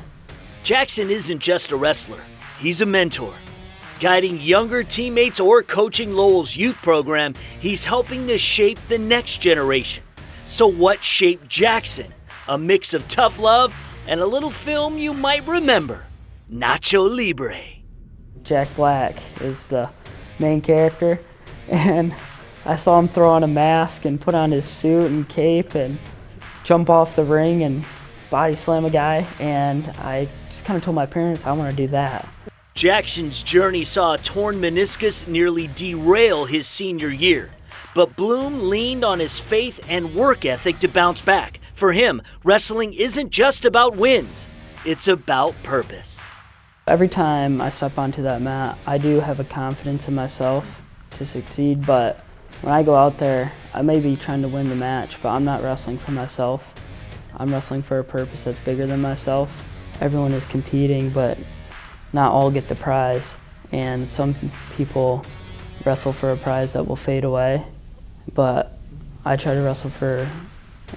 Jackson isn't just a wrestler, he's a mentor. Guiding younger teammates or coaching Lowell's youth program, he's helping to shape the next generation. So what shaped Jackson? A mix of tough love and a little film you might remember, Nacho Libre. Jack Black is the main character, and I saw him throw on a mask and put on his suit and cape and jump off the ring and body slam a guy, and I just kind of told my parents I want to do that. Jackson's journey saw a torn meniscus nearly derail his senior year, but Bloom leaned on his faith and work ethic to bounce back. For him, wrestling isn't just about wins, it's about purpose. Every time I step onto that mat, I do have a confidence in myself to succeed, but when I go out there, I may be trying to win the match, but I'm not wrestling for myself. I'm wrestling for a purpose that's bigger than myself. Everyone is competing, but not all get the prize, and some people wrestle for a prize that will fade away, but I try to wrestle for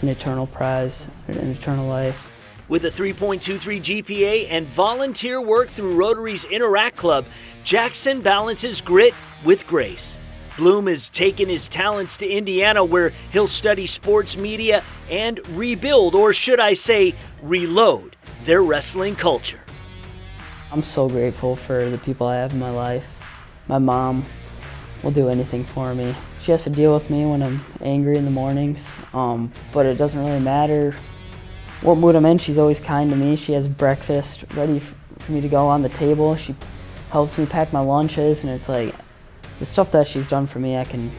an eternal prize, an eternal life. With a 3.23 GPA and volunteer work through Rotary's Interact Club, Jackson balances grit with grace. Bloom has taken his talents to Indiana, where he'll study sports media and rebuild, or should I say, reload, their wrestling culture. I'm so grateful for the people I have in my life. My mom will do anything for me. She has to deal with me when I'm angry in the mornings, but it doesn't really matter what mood I'm in. She's always kind to me. She has breakfast ready for me to go on the table. She helps me pack my lunches, and it's like the stuff that she's done for me I can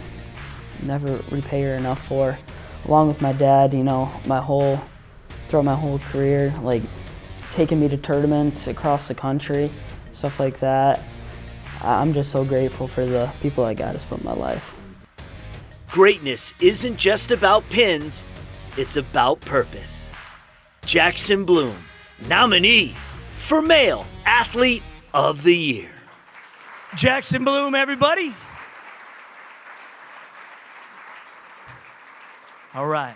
never repay her enough for. Along with my dad, you know, throughout my whole career, like taking me to tournaments across the country, stuff like that. I'm just so grateful for the people I got to put in my life. Greatness isn't just about pins, it's about purpose. Jackson Bloom, nominee for Male Athlete of the Year. Jackson Bloom, everybody. All right.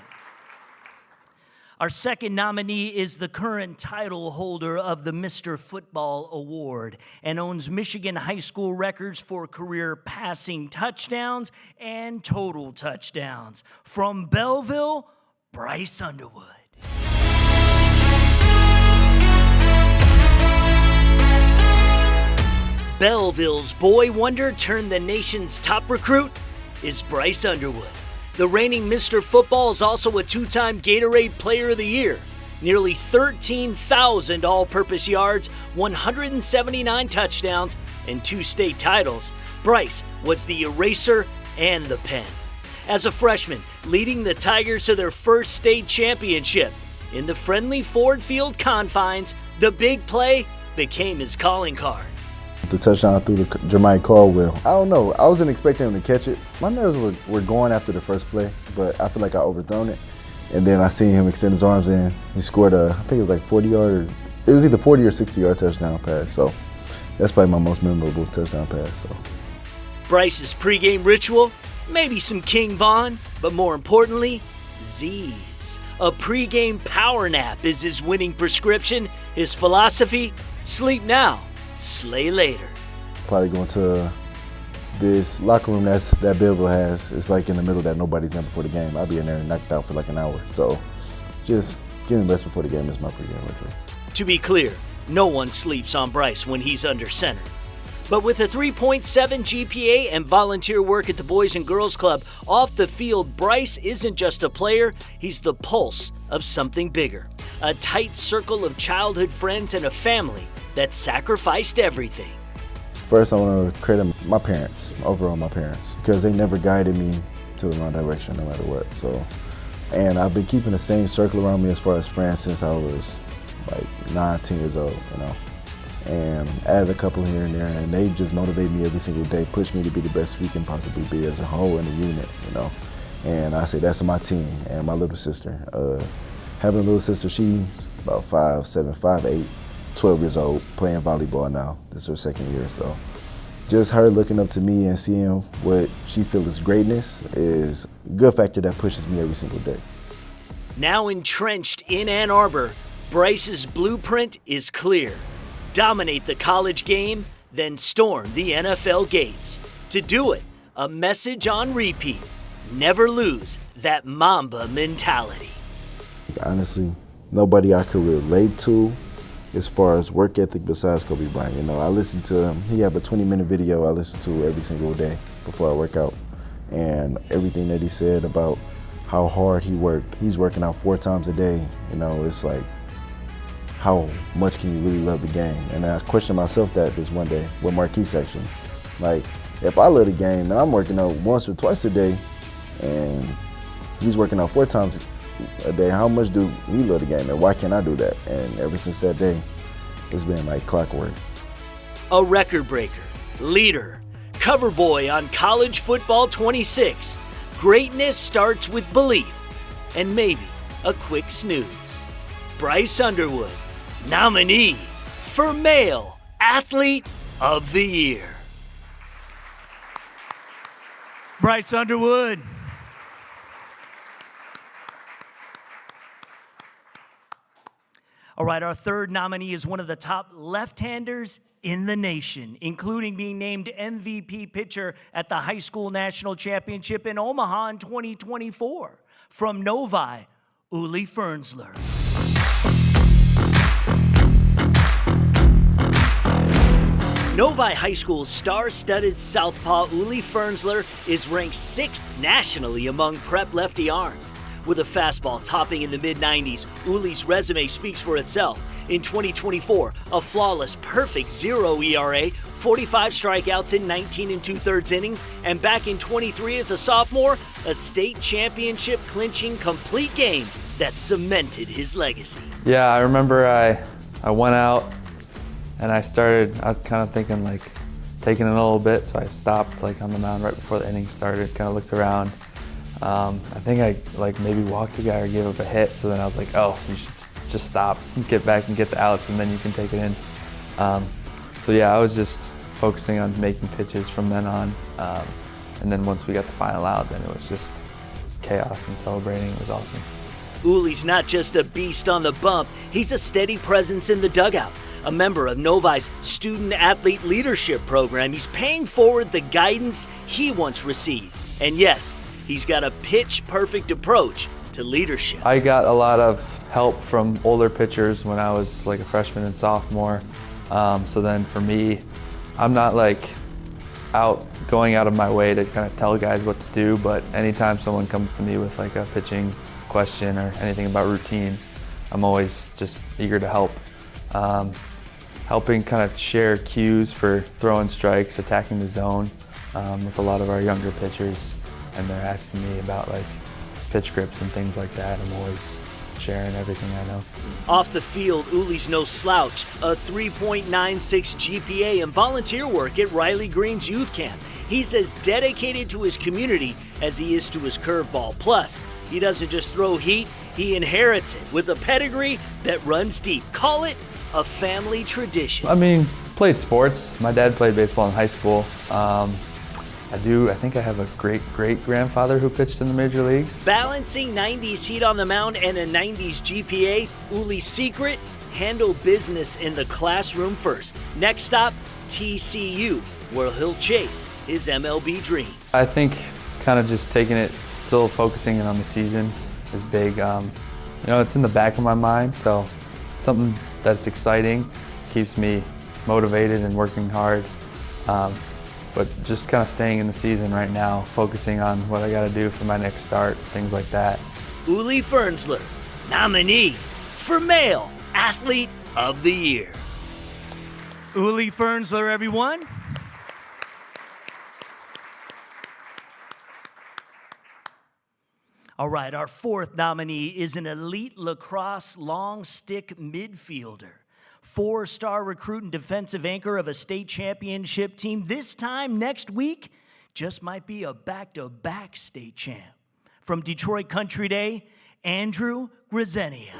Our second nominee is the current title holder of the Mr. Football Award and owns Michigan high school records for career passing touchdowns and total touchdowns. From Belleville, Bryce Underwood. Belleville's boy wonder turned the nation's top recruit is Bryce Underwood. The reigning Mr. Football is also a two-time Gatorade Player of the Year. Nearly 13,000 all-purpose yards, 179 touchdowns, and 2 state titles. Bryce was the eraser and the pen. As a freshman, leading the Tigers to their first state championship. In the friendly Ford Field confines, the big play became his calling card. The touchdown through to Jermaine Caldwell. I don't know. I wasn't expecting him to catch it. My nerves were going after the first play, but I feel like I overthrown it. And then I seen him extend his arms and he scored I think it was like 40-yard, it was either 40 or 60-yard touchdown pass. So that's probably my most memorable touchdown pass. So Bryce's pregame ritual, maybe some King Von, but more importantly, Z's. A pregame power nap is his winning prescription. His philosophy, sleep now, slay later. Probably going to this locker room that Belleville has. It's like in the middle that nobody's in before the game. I'll be in there and knocked out for like an hour. So just getting rest before the game is my pregame ritual. To be clear, no one sleeps on Bryce when he's under center. But with a 3.7 GPA and volunteer work at the Boys and Girls Club, off the field, Bryce isn't just a player, he's the pulse of something bigger. A tight circle of childhood friends and a family that sacrificed everything. First, I want to credit my parents, overall my parents, because they never guided me to the wrong direction no matter what. So, and I've been keeping the same circle around me as far as friends since I was like 9, 10 years old, you know. And added a couple here and there, and they just motivate me every single day, push me to be the best we can possibly be as a whole in a unit, you know. And I say that's my team and my little sister. Having a little sister, she's about 5'7", 5'8", 12 years old, playing volleyball now. This is her second year, so just her looking up to me and seeing what she feels is greatness is a good factor that pushes me every single day. Now entrenched in Ann Arbor, Bryce's blueprint is clear. Dominate the college game, then storm the NFL gates. To do it, a message on repeat. Never lose that Mamba mentality. Honestly, nobody I could relate to as far as work ethic besides Kobe Bryant. You know, I listen to him. He have a 20-minute video I listen to every single day before I work out. And everything that he said about how hard he worked. He's working out 4 times a day. You know, it's like, how much can you really love the game? And I questioned myself that this one day with Marquise section. Like, if I love the game and I'm working out once or twice a day and he's working out 4 times a day, how much do he love the game and why can't I do that? And ever since that day, it's been like clockwork. A record breaker, leader, cover boy on College Football 26. Greatness starts with belief and maybe a quick snooze. Bryce Underwood, nominee for Male Athlete of the Year. Bryce Underwood. All right, our third nominee is one of the top left-handers in the nation, including being named MVP pitcher at the high school national championship in Omaha in 2024. From Novi, Uli Fernsler. Novi High School's star-studded southpaw Uli Fernsler is ranked 6th nationally among prep lefty arms. With a fastball topping in the mid-90s, Uli's resume speaks for itself. In 2024, a flawless, perfect 0 ERA, 45 strikeouts in 19 2/3 innings, and back in 23 as a sophomore, a state championship clinching complete game that cemented his legacy. Yeah, I remember I went out and I was kind of thinking like taking it a little bit, so I stopped like on the mound right before the inning started, kind of looked around. I think I maybe walked a guy or gave up a hit, so then I was like, oh, you should just stop, get back and get the outs, and then you can take it in. So yeah, I was just focusing on making pitches from then on. And then once we got the final out, then it was just chaos and celebrating. It was awesome. Uli's not just a beast on the bump, he's a steady presence in the dugout. A member of Novi's Student Athlete Leadership Program, he's paying forward the guidance he once received. And yes, he's got a pitch-perfect approach to leadership. I got a lot of help from older pitchers when I was like a freshman and sophomore. So then for me, I'm not like going out of my way to kind of tell guys what to do, but anytime someone comes to me with like a pitching question or anything about routines, I'm always just eager to help. Helping kind of share cues for throwing strikes, attacking the zone with a lot of our younger pitchers. And they're asking me about like pitch grips and things like that. I'm always sharing everything I know. Off the field, Uli's no slouch, a 3.96 GPA and volunteer work at Riley Green's youth camp. He's as dedicated to his community as he is to his curveball. Plus, he doesn't just throw heat, he inherits it with a pedigree that runs deep. Call it a family tradition. I mean, played sports. My dad played baseball in high school. I think I have a great-great-grandfather who pitched in the major leagues. Balancing 90s heat on the mound and a 90s GPA, Uli's secret, handle business in the classroom first. Next stop, TCU, where he'll chase his MLB dreams. I think kind of just taking it, still focusing in on the season is big. It's in the back of my mind, so it's something that's exciting, keeps me motivated and working hard. But just kind of staying in the season right now, focusing on what I got to do for my next start, things like that. Uli Fernsler, nominee for Male Athlete of the Year. Uli Fernsler, everyone. All right, our fourth nominee is an elite lacrosse long stick midfielder. 4-star recruit and defensive anchor of a state championship team. This time next week, just might be a back-to-back state champ. From Detroit Country Day, Andrew Grisenia.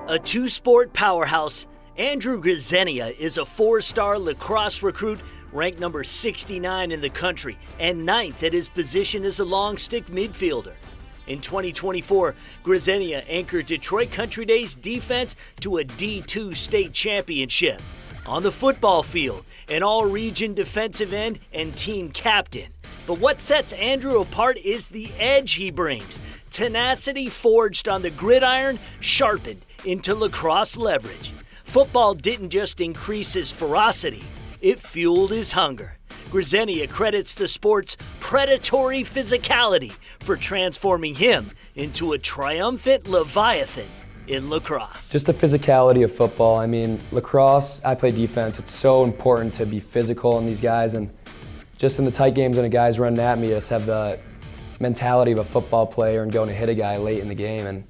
A two-sport powerhouse Andrew Grisenia is a four-star lacrosse recruit ranked number 69 in the country and 9th at his position as a long-stick midfielder. In 2024, Grisenia anchored Detroit Country Days defense to a D2 state championship. On the football field, an all-region defensive end and team captain. But what sets Andrew apart is the edge he brings. Tenacity forged on the gridiron, sharpened into lacrosse leverage. Football didn't just increase his ferocity, it fueled his hunger. Grisenia credits the sport's predatory physicality for transforming him into a triumphant Leviathan in lacrosse. Just the physicality of football. I mean, lacrosse, I play defense. It's so important to be physical in these guys, and just in the tight games when a guy's running at me, I just have the mentality of a football player and going to hit a guy late in the game. And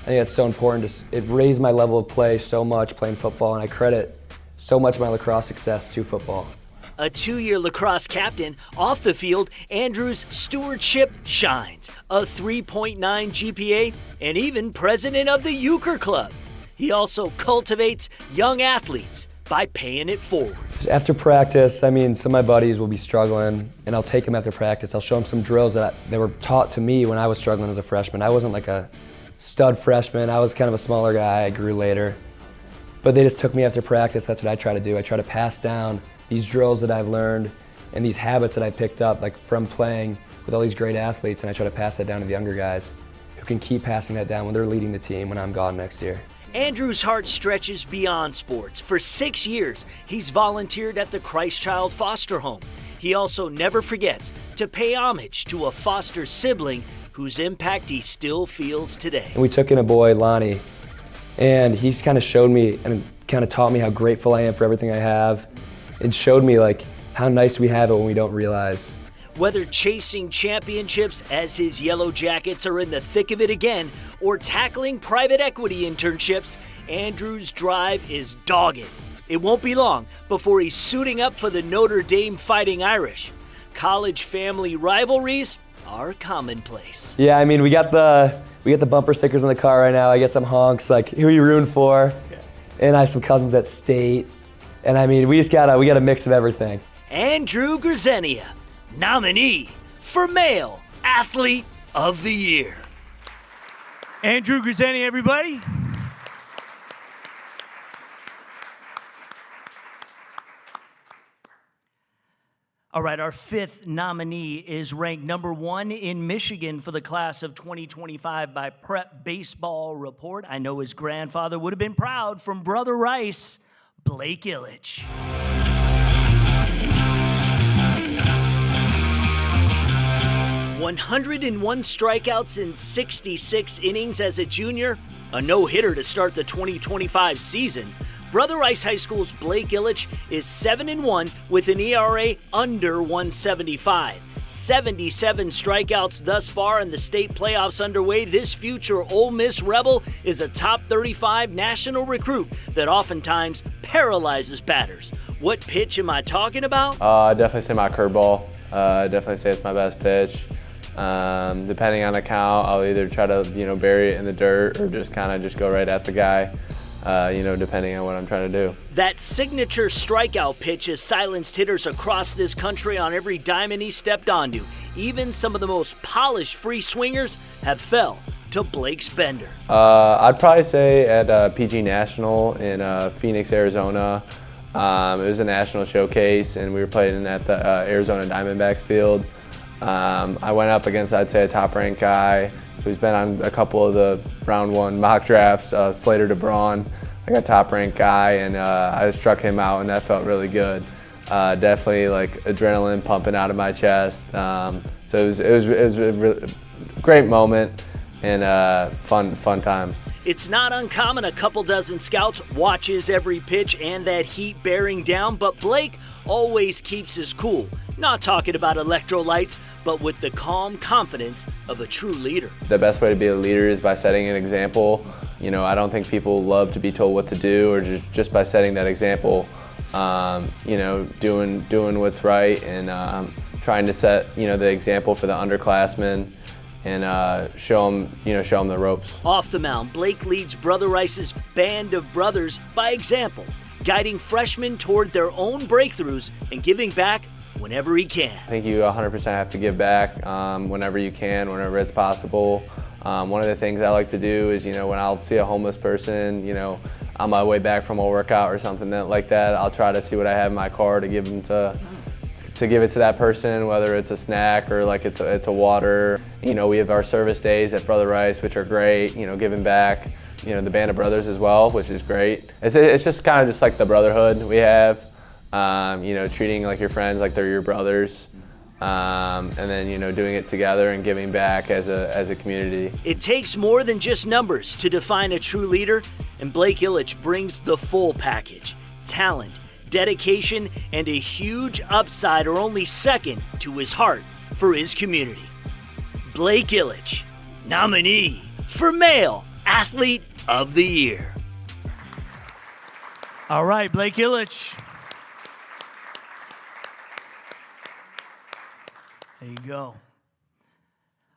I think that's so important. It raised my level of play so much playing football, and I credit so much of my lacrosse success to football. A 2-year lacrosse captain, off the field, Andrew's stewardship shines. A 3.9 GPA, and even president of the Euchre Club. He also cultivates young athletes by paying it forward. After practice, I mean, some of my buddies will be struggling, and I'll take them after practice. I'll show them some drills that they were taught to me when I was struggling as a freshman. I wasn't like a stud freshman. I was kind of a smaller guy. I grew later. But they just took me after practice. That's what I try to do. I try to pass down these drills that I've learned and these habits that I picked up like from playing with all these great athletes, and I try to pass that down to the younger guys who can keep passing that down when they're leading the team when I'm gone next year. Andrew's heart stretches beyond sports. For 6 years, he's volunteered at the Christ Child Foster Home. He also never forgets to pay homage to a foster sibling whose impact he still feels today. And we took in a boy, Lonnie, and he's kind of showed me and kind of taught me how grateful I am for everything I have, and showed me like how nice we have it when we don't realize. Whether chasing championships as his Yellow Jackets are in the thick of it again, or tackling private equity internships, Andrew's drive is dogged. It won't be long before he's suiting up for the Notre Dame Fighting Irish. College family rivalries are commonplace. Yeah, I mean, we got the bumper stickers in the car right now. I get some honks like, who are you rooting for? And I have some cousins at state. And I mean, we got a mix of everything. Andrew Grisenia, nominee for Male Athlete of the Year. Andrew Grisenia, everybody. All right, our fifth nominee is ranked number 1 in Michigan for the class of 2025 by Prep Baseball Report. I know his grandfather would have been proud. From Brother Rice, Blake Illich. 101 strikeouts in 66 innings as a junior, a no-hitter to start the 2025 season. Brother Rice High School's Blake Illich is 7-1 with an ERA under 175. 77 strikeouts thus far in the state playoffs underway. This future Ole Miss Rebel is a top 35 national recruit that oftentimes paralyzes batters. What pitch am I talking about? I'd definitely say my curveball. I'd definitely say it's my best pitch. Depending on the count, I'll either try to bury it in the dirt or just go right at the guy. Depending on what I'm trying to do. That signature strikeout pitch has silenced hitters across this country on every diamond he stepped onto. Even some of the most polished free swingers have fell to Blake's bender. I'd probably say at PG National in Phoenix, Arizona. It was a national showcase, and we were playing at the Arizona Diamondbacks field. I went up against, I'd say, a top-ranked guy who's been on a couple of the round 1 mock drafts, Slater DeBron, like a top-ranked guy, and I struck him out, and that felt really good. Definitely like adrenaline pumping out of my chest. So it was a really great moment and fun time. It's not uncommon a couple dozen scouts watches every pitch and that heat bearing down, but Blake always keeps his cool. Not talking about electrolytes, but with the calm confidence of a true leader. The best way to be a leader is by setting an example. I don't think people love to be told what to do, or just by setting that example, doing what's right and trying to set, the example for the underclassmen and show them the ropes. Off the mound, Blake leads Brother Rice's band of brothers by example, guiding freshmen toward their own breakthroughs and giving back whenever he can. I think you 100% have to give back whenever you can, whenever it's possible. One of the things I like to do is, when I'll see a homeless person, on my way back from a workout or something like that, I'll try to see what I have in my car to give them to give it to that person, whether it's a snack or like it's a water. We have our service days at Brother Rice, which are great, giving back. The Band of Brothers as well, which is great. It's just kind of just like the brotherhood we have, treating like your friends like they're your brothers, and then, doing it together and giving back as a community. It takes more than just numbers to define a true leader, and Blake Ilitch brings the full package. Talent, dedication, and a huge upside are only second to his heart for his community. Blake Ilitch, nominee for Male Athlete of the Year. All right, Blake Ilitch. There you go.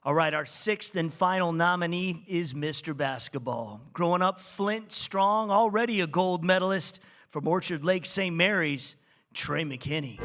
All right, our sixth and final nominee is Mr. Basketball. Growing up Flint strong, already a gold medalist from Orchard Lake St. Mary's, Trey McKinney.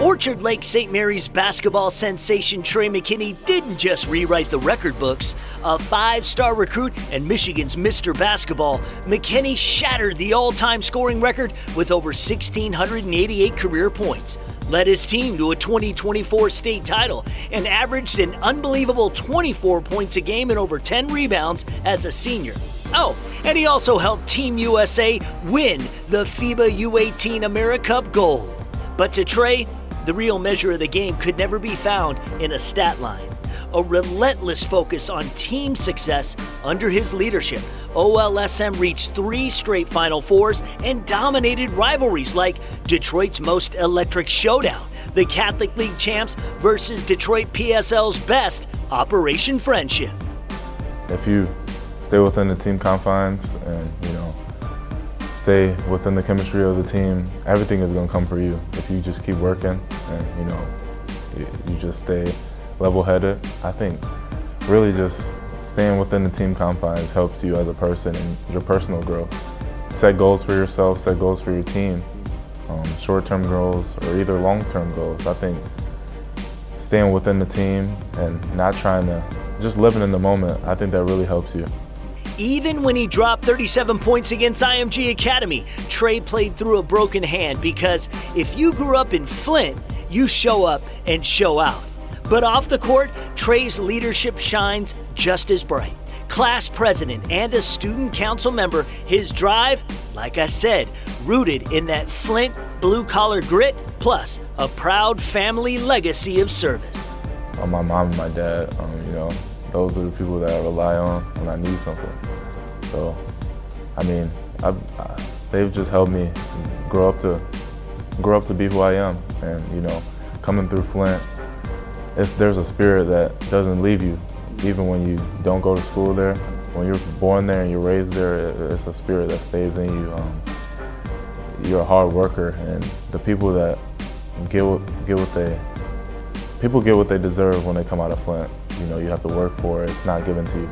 Orchard Lake St. Mary's basketball sensation Trey McKinney didn't just rewrite the record books. A 5-star recruit and Michigan's Mr. Basketball, McKinney shattered the all-time scoring record with over 1,688 career points, led his team to a 2024 state title, and averaged an unbelievable 24 points a game and over 10 rebounds as a senior. Oh, and he also helped Team USA win the FIBA U18 AmeriCup gold. But to Trey, the real measure of the game could never be found in a stat line. A relentless focus on team success under his leadership, OLSM reached 3 straight Final Fours and dominated rivalries like Detroit's Most Electric Showdown, the Catholic League champs versus Detroit PSL's best, Operation Friendship. If you stay within the team confines and, stay within the chemistry of the team, everything is going to come for you if you just keep working and, you just stay level-headed. I think really just staying within the team confines helps you as a person and your personal growth. Set goals for yourself, set goals for your team, short-term goals or either long-term goals. I think staying within the team and not trying to, just living in the moment, I think that really helps you. Even when he dropped 37 points against IMG Academy, Trey played through a broken hand because if you grew up in Flint, you show up and show out. But off the court, Trey's leadership shines just as bright. Class president and a student council member, his drive, like I said, rooted in that Flint blue-collar grit, plus a proud family legacy of service. My mom and my dad, those are the people that I rely on when I need something. So, they've just helped me grow up to be who I am. And coming through Flint, there's a spirit that doesn't leave you, even when you don't go to school there. When you're born there and you're raised there, it's a spirit that stays in you. You're a hard worker, and the people that get what they deserve when they come out of Flint. You have to work for it. It's not given to you.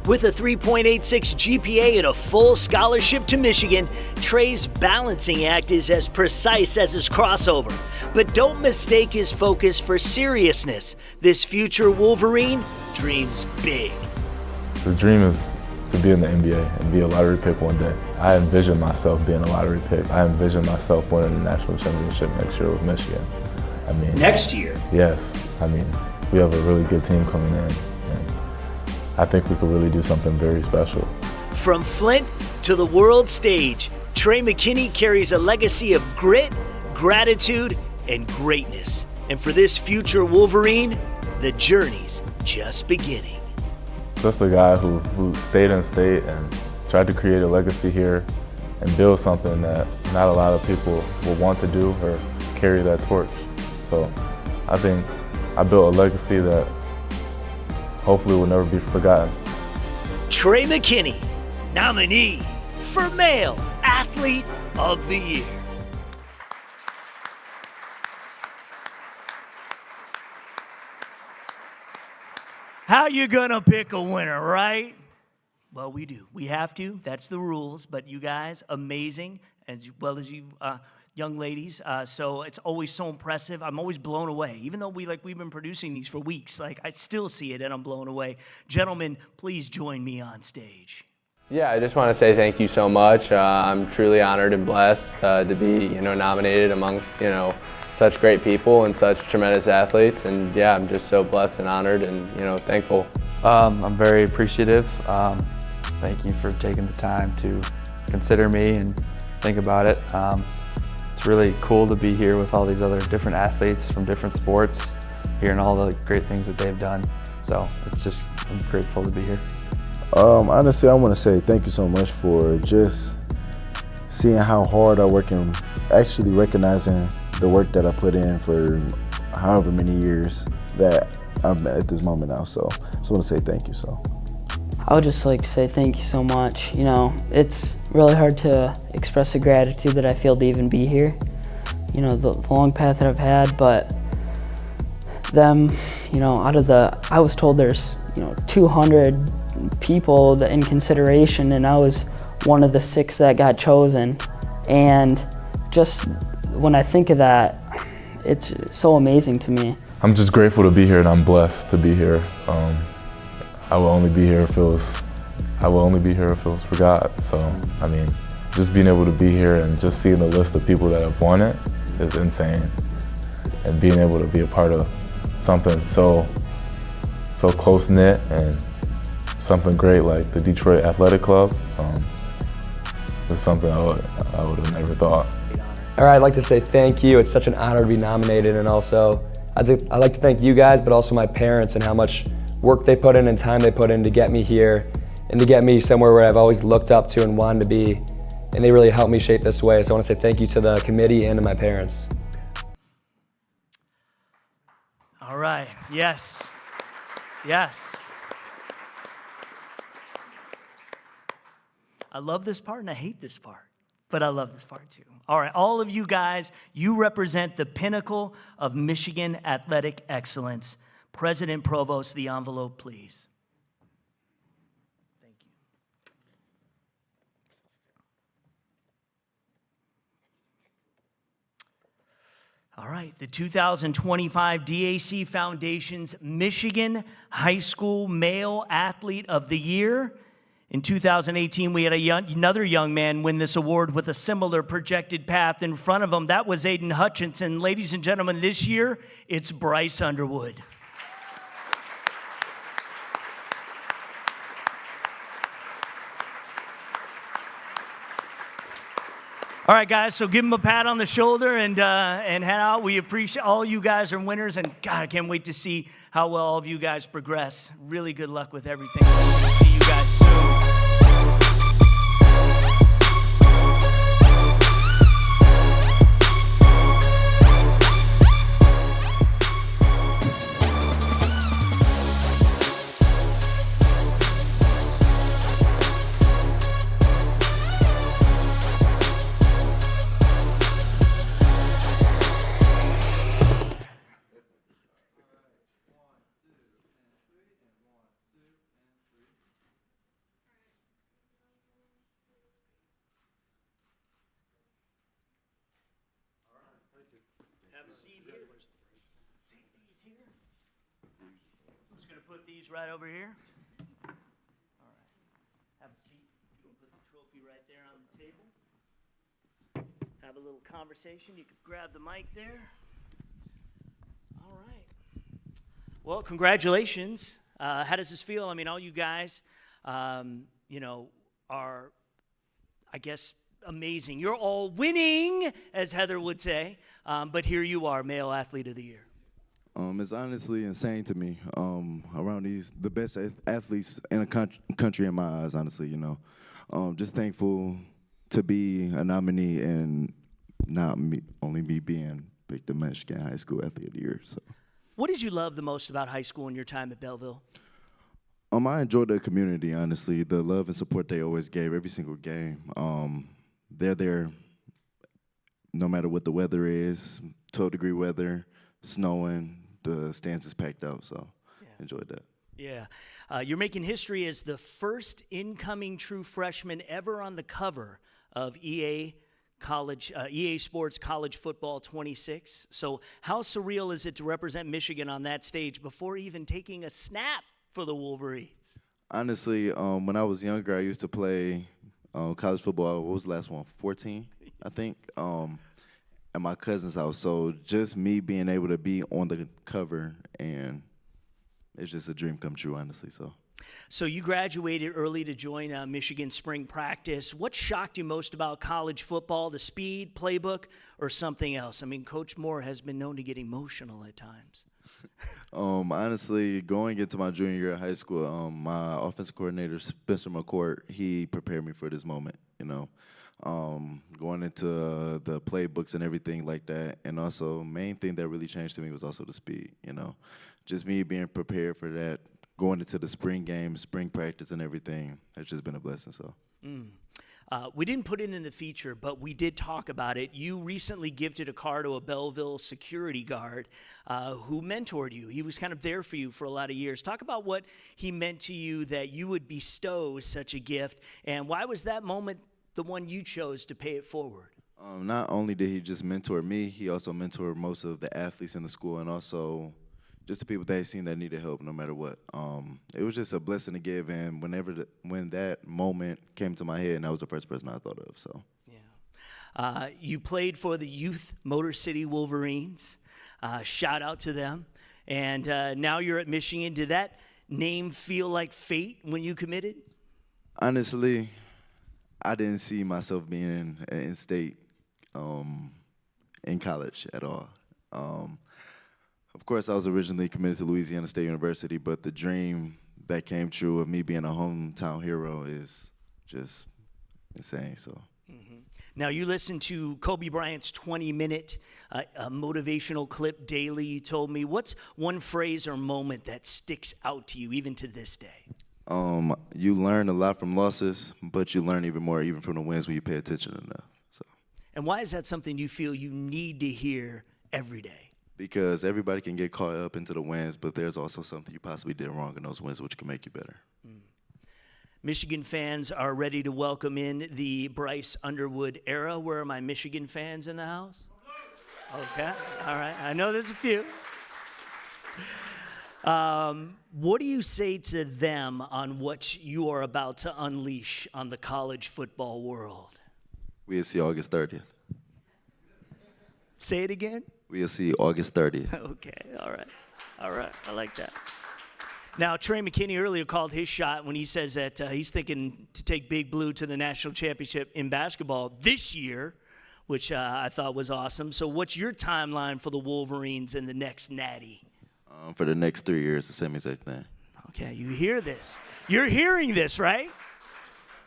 With a 3.86 GPA and a full scholarship to Michigan, Trey's balancing act is as precise as his crossover. But don't mistake his focus for seriousness. This future Wolverine dreams big. The dream is to be in the NBA and be a lottery pick one day. I envision myself being a lottery pick. I envision myself winning the national championship next year with Michigan. Next year? Yes. We have a really good team coming in, and I think we could really do something very special. From Flint to the world stage, Trey McKinney carries a legacy of grit, gratitude, and greatness. And for this future Wolverine, the journey's just beginning. Just a guy who stayed in state and tried to create a legacy here and build something that not a lot of people will want to do or carry that torch. So I think I built a legacy that hopefully will never be forgotten. Trey McKinney, nominee for Male Athlete of the Year. How you gonna pick a winner, right? Well, we do. We have to. That's the rules. But you guys, amazing, as well as you young ladies. So it's always so impressive. I'm always blown away. Even though we've been producing these for weeks, like I still see it and I'm blown away. Gentlemen, please join me on stage. Yeah, I just want to say thank you so much. I'm truly honored and blessed to be, nominated amongst, such great people and such tremendous athletes. And yeah, I'm just so blessed and honored and, thankful. I'm very appreciative. Thank you for taking the time to consider me and think about it. It's really cool to be here with all these other different athletes from different sports, hearing all the great things that they've done. So I'm grateful to be here. Honestly, I want to say thank you so much for just seeing how hard I work and actually recognizing the work that I put in for however many years that I'm at this moment now. So I just want to say thank you. So I would just like to say thank you so much. It's really hard to express the gratitude that I feel to even be here. The long path that I've had, but them, I was told there's, 200 people that in consideration, and I was one of the 6 that got chosen. And just when I think of that, it's so amazing to me. I'm just grateful to be here, and I'm blessed to be here. I will only be here if it was for God. So, I mean, just being able to be here and just seeing the list of people that have won it is insane. And being able to be a part of something so close-knit and something great like the Detroit Athletic Club is something I would have never thought. All right, I'd like to say thank you. It's such an honor to be nominated, and also I'd like to thank you guys, but also my parents and how much work they put in and time they put in to get me here and to get me somewhere where I've always looked up to and wanted to be, and they really helped me shape this way. So I want to say thank you to the committee and to my parents. All right, yes, yes. I love this part and I hate this part, but I love this part too. All right, all of you guys, you represent the pinnacle of Michigan athletic excellence. President Provost, the envelope, please. Thank you. All right, the 2025 DAC Foundation's Michigan High School Male Athlete of the Year. In 2018, we had another young man win this award with a similar projected path in front of him. That was Aiden Hutchinson. Ladies and gentlemen, this year, it's Bryce Underwood. All right, guys, so give them a pat on the shoulder and head out. We appreciate all you guys are winners, and God, I can't wait to see how well all of you guys progress. Really good luck with everything. See you guys soon. Have a seat here. Take these here. I'm just going to put these right over here. All right. Have a seat. You can put the trophy right there on the table. Have a little conversation. You can grab the mic there. All right. Well, congratulations. How does this feel? I mean, all you guys, are, I guess, amazing. You're all winning, as Heather would say, but here you are, Male Athlete of the Year. It's honestly insane to me. Around the best athletes in a country in my eyes, honestly, just thankful to be a nominee and not only me being picked the Michigan High School Athlete of the Year. So, what did you love the most about high school and your time at Belleville? I enjoyed the community, honestly, the love and support they always gave every single game. They're there no matter what the weather is, 12-degree weather, snowing, the stands is packed out, so enjoyed that. Yeah. You're making history as the first incoming true freshman ever on the cover of EA Sports College Football 26. So how surreal is it to represent Michigan on that stage before even taking a snap for the Wolverines? Honestly, when I was younger, I used to play college football. What was the last one? 14, I think. At my cousin's house. So just me being able to be on the cover, and it's just a dream come true, honestly. So you graduated early to join Michigan spring practice. What shocked you most about college football, the speed, playbook, or something else? I mean, Coach Moore has been known to get emotional at times. Honestly, going into my junior year of high school, my offensive coordinator, Spencer McCourt, he prepared me for this moment, going into the playbooks and everything like that. And also, main thing that really changed to me was also the speed, Just me being prepared for that, going into the spring games, spring practice and everything, it's just been a blessing, so. We didn't put it in the feature, but we did talk about it. You recently gifted a car to a Belleville security guard who mentored you. He was kind of there for you for a lot of years. Talk about what he meant to you that you would bestow such a gift, and why was that moment the one you chose to pay it forward? Not only did he just mentor me, he also mentored most of the athletes in the school and also just the people that he seen that needed help no matter what. It was just a blessing to give, and when that moment came to my head, and that was the first person I thought of, so. Yeah. You played for the Youth Motor City Wolverines. Shout out to them. And now you're at Michigan. Did that name feel like fate when you committed? Honestly, I didn't see myself being in state in college at all. Of course, I was originally committed to Louisiana State University, but the dream that came true of me being a hometown hero is just insane. So. Now, you listen to Kobe Bryant's 20-minute motivational clip daily. You told me, what's one phrase or moment that sticks out to you even to this day? You learn a lot from losses, but you learn even more even from the wins when you pay attention enough. So. And why is that something you feel you need to hear every day? Because everybody can get caught up into the wins, but there's also something you possibly did wrong in those wins which can make you better. Michigan fans are ready to welcome in the Bryce Underwood era. Where are my Michigan fans in the house? Okay, all right. I know there's a few. What do you say to them on what you are about to unleash on the college football world? We'll see August 30th. Say it again? We'll see August 30th. Okay, all right, I like that. Now, Trey McKinney earlier called his shot when he says that he's thinking to take Big Blue to the national championship in basketball this year, which I thought was awesome. So what's your timeline for the Wolverines and the next Natty? For the next 3 years, the same exact thing. Okay, you hear this. You're hearing this, right?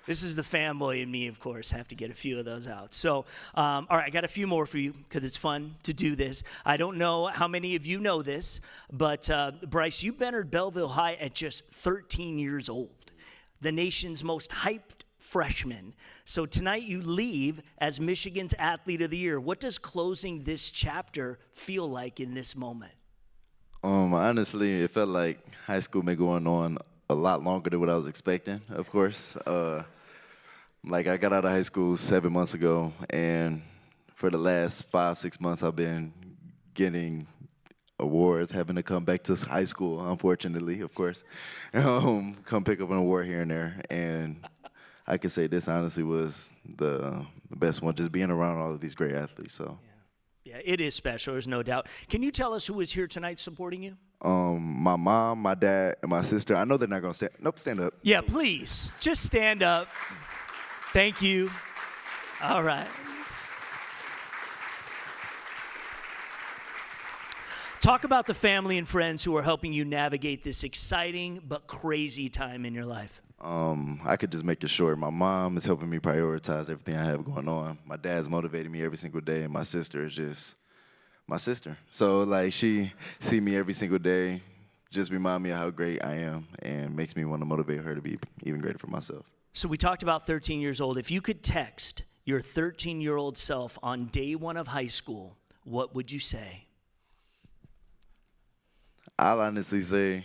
This is the fanboy in me, of course. Have to get a few of those out. So, all right, I got a few more for you because it's fun to do this. I don't know how many of you know this, but Bryce, you entered Belleville High at just 13 years old, the nation's most hyped freshman. So tonight you leave as Michigan's Athlete of the Year. What does closing this chapter feel like in this moment? Honestly, it felt like high school been going on a lot longer than what I was expecting, of course. Like, I got out of high school 7 months ago, and for the last 5-6 months, I've been getting awards, having to come back to high school, unfortunately, of course. Come pick up an award here and there, and I can say this honestly was the best one, just being around all of these great athletes, so. Yeah, it is special, there's no doubt. Can you tell us who is here tonight supporting you? My mom, my dad, and my sister. I know they're not going to stand. Nope, stand up. Yeah, please. Just stand up. Thank you. All right. Talk about the family and friends who are helping you navigate this exciting but crazy time in your life. I could just make it short. My mom is helping me prioritize everything I have going on. My dad's motivating me every single day, and my sister is just my sister. So, like, she see me every single day, just remind me of how great I am, and makes me want to motivate her to be even greater for myself. So we talked about 13 years old. If you could text your 13-year-old self on day one of high school, what would you say? I'll honestly say,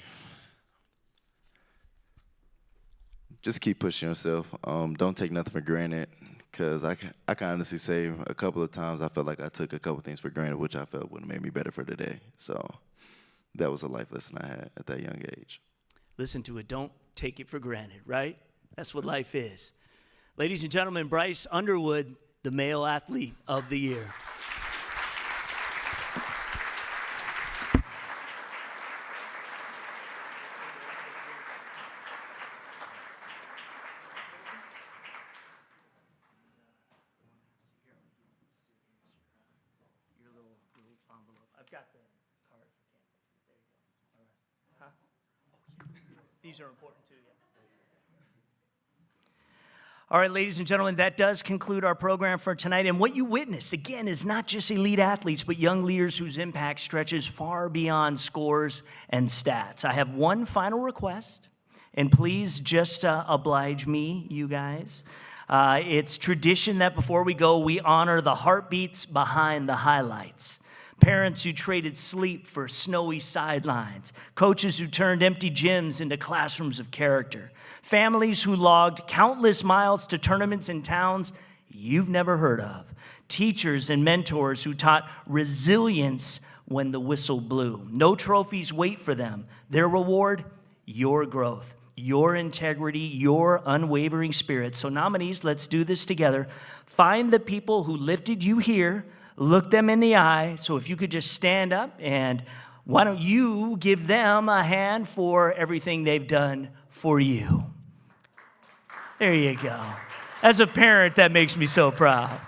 just keep pushing yourself. Don't take nothing for granted, because I can honestly say a couple of times I felt like I took a couple things for granted, which I felt would have made me better for today. So that was a life lesson I had at that young age. Listen to it. Don't take it for granted, right? That's what life is. Ladies and gentlemen, Bryce Underwood, the Male Athlete of the Year. I've got the card for campus. There you go. All right. Huh? These are important too, yeah. All right, ladies and gentlemen, that does conclude our program for tonight. And what you witnessed, again, is not just elite athletes, but young leaders whose impact stretches far beyond scores and stats. I have one final request, and please just oblige me, you guys. It's tradition that before we go, we honor the heartbeats behind the highlights. Parents who traded sleep for snowy sidelines. Coaches who turned empty gyms into classrooms of character. Families who logged countless miles to tournaments in towns you've never heard of. Teachers and mentors who taught resilience when the whistle blew. No trophies wait for them. Their reward, your growth, your integrity, your unwavering spirit. So nominees, let's do this together. Find the people who lifted you here. Look them in the eye. So if you could just stand up, and why don't you give them a hand for everything they've done for you. There you go. As a parent, that makes me so proud.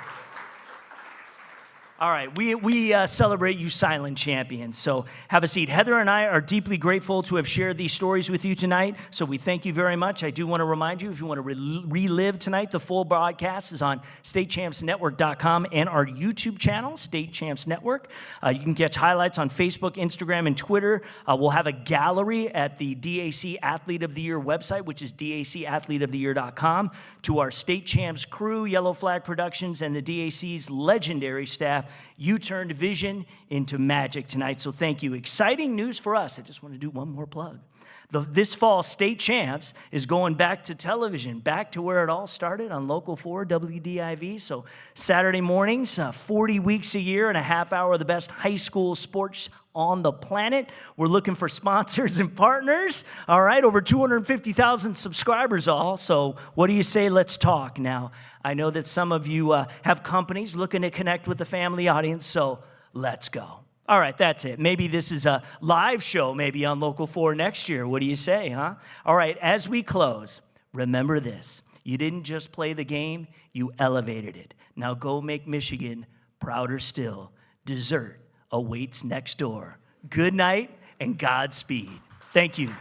All right, we celebrate you silent champions, so have a seat. Heather and I are deeply grateful to have shared these stories with you tonight, so we thank you very much. I do want to remind you, if you want to relive tonight, the full broadcast is on statechampsnetwork.com and our YouTube channel, State Champs Network. You can catch highlights on Facebook, Instagram, and Twitter. We'll have a gallery at the DAC Athlete of the Year website, which is dacathleteoftheyear.com. To our State Champs crew, Yellow Flag Productions, and the DAC's legendary staff, you turned vision into magic tonight, so thank you. Exciting news for us. I just want to do one more plug. This fall, State Champs is going back to television, back to where it all started on Local 4 WDIV. So Saturday mornings, 40 weeks a year and a half hour of the best high school sports on the planet. We're looking for sponsors and partners. All right, over 250,000 subscribers all. So what do you say? Let's talk. Now, I know that some of you have companies looking to connect with the family audience, so let's go. All right, that's it. Maybe this is a live show, maybe on Local 4 next year. What do you say, huh? All right, as we close, remember this. You didn't just play the game, you elevated it. Now go make Michigan prouder still. Dessert awaits next door. Good night and Godspeed. Thank you.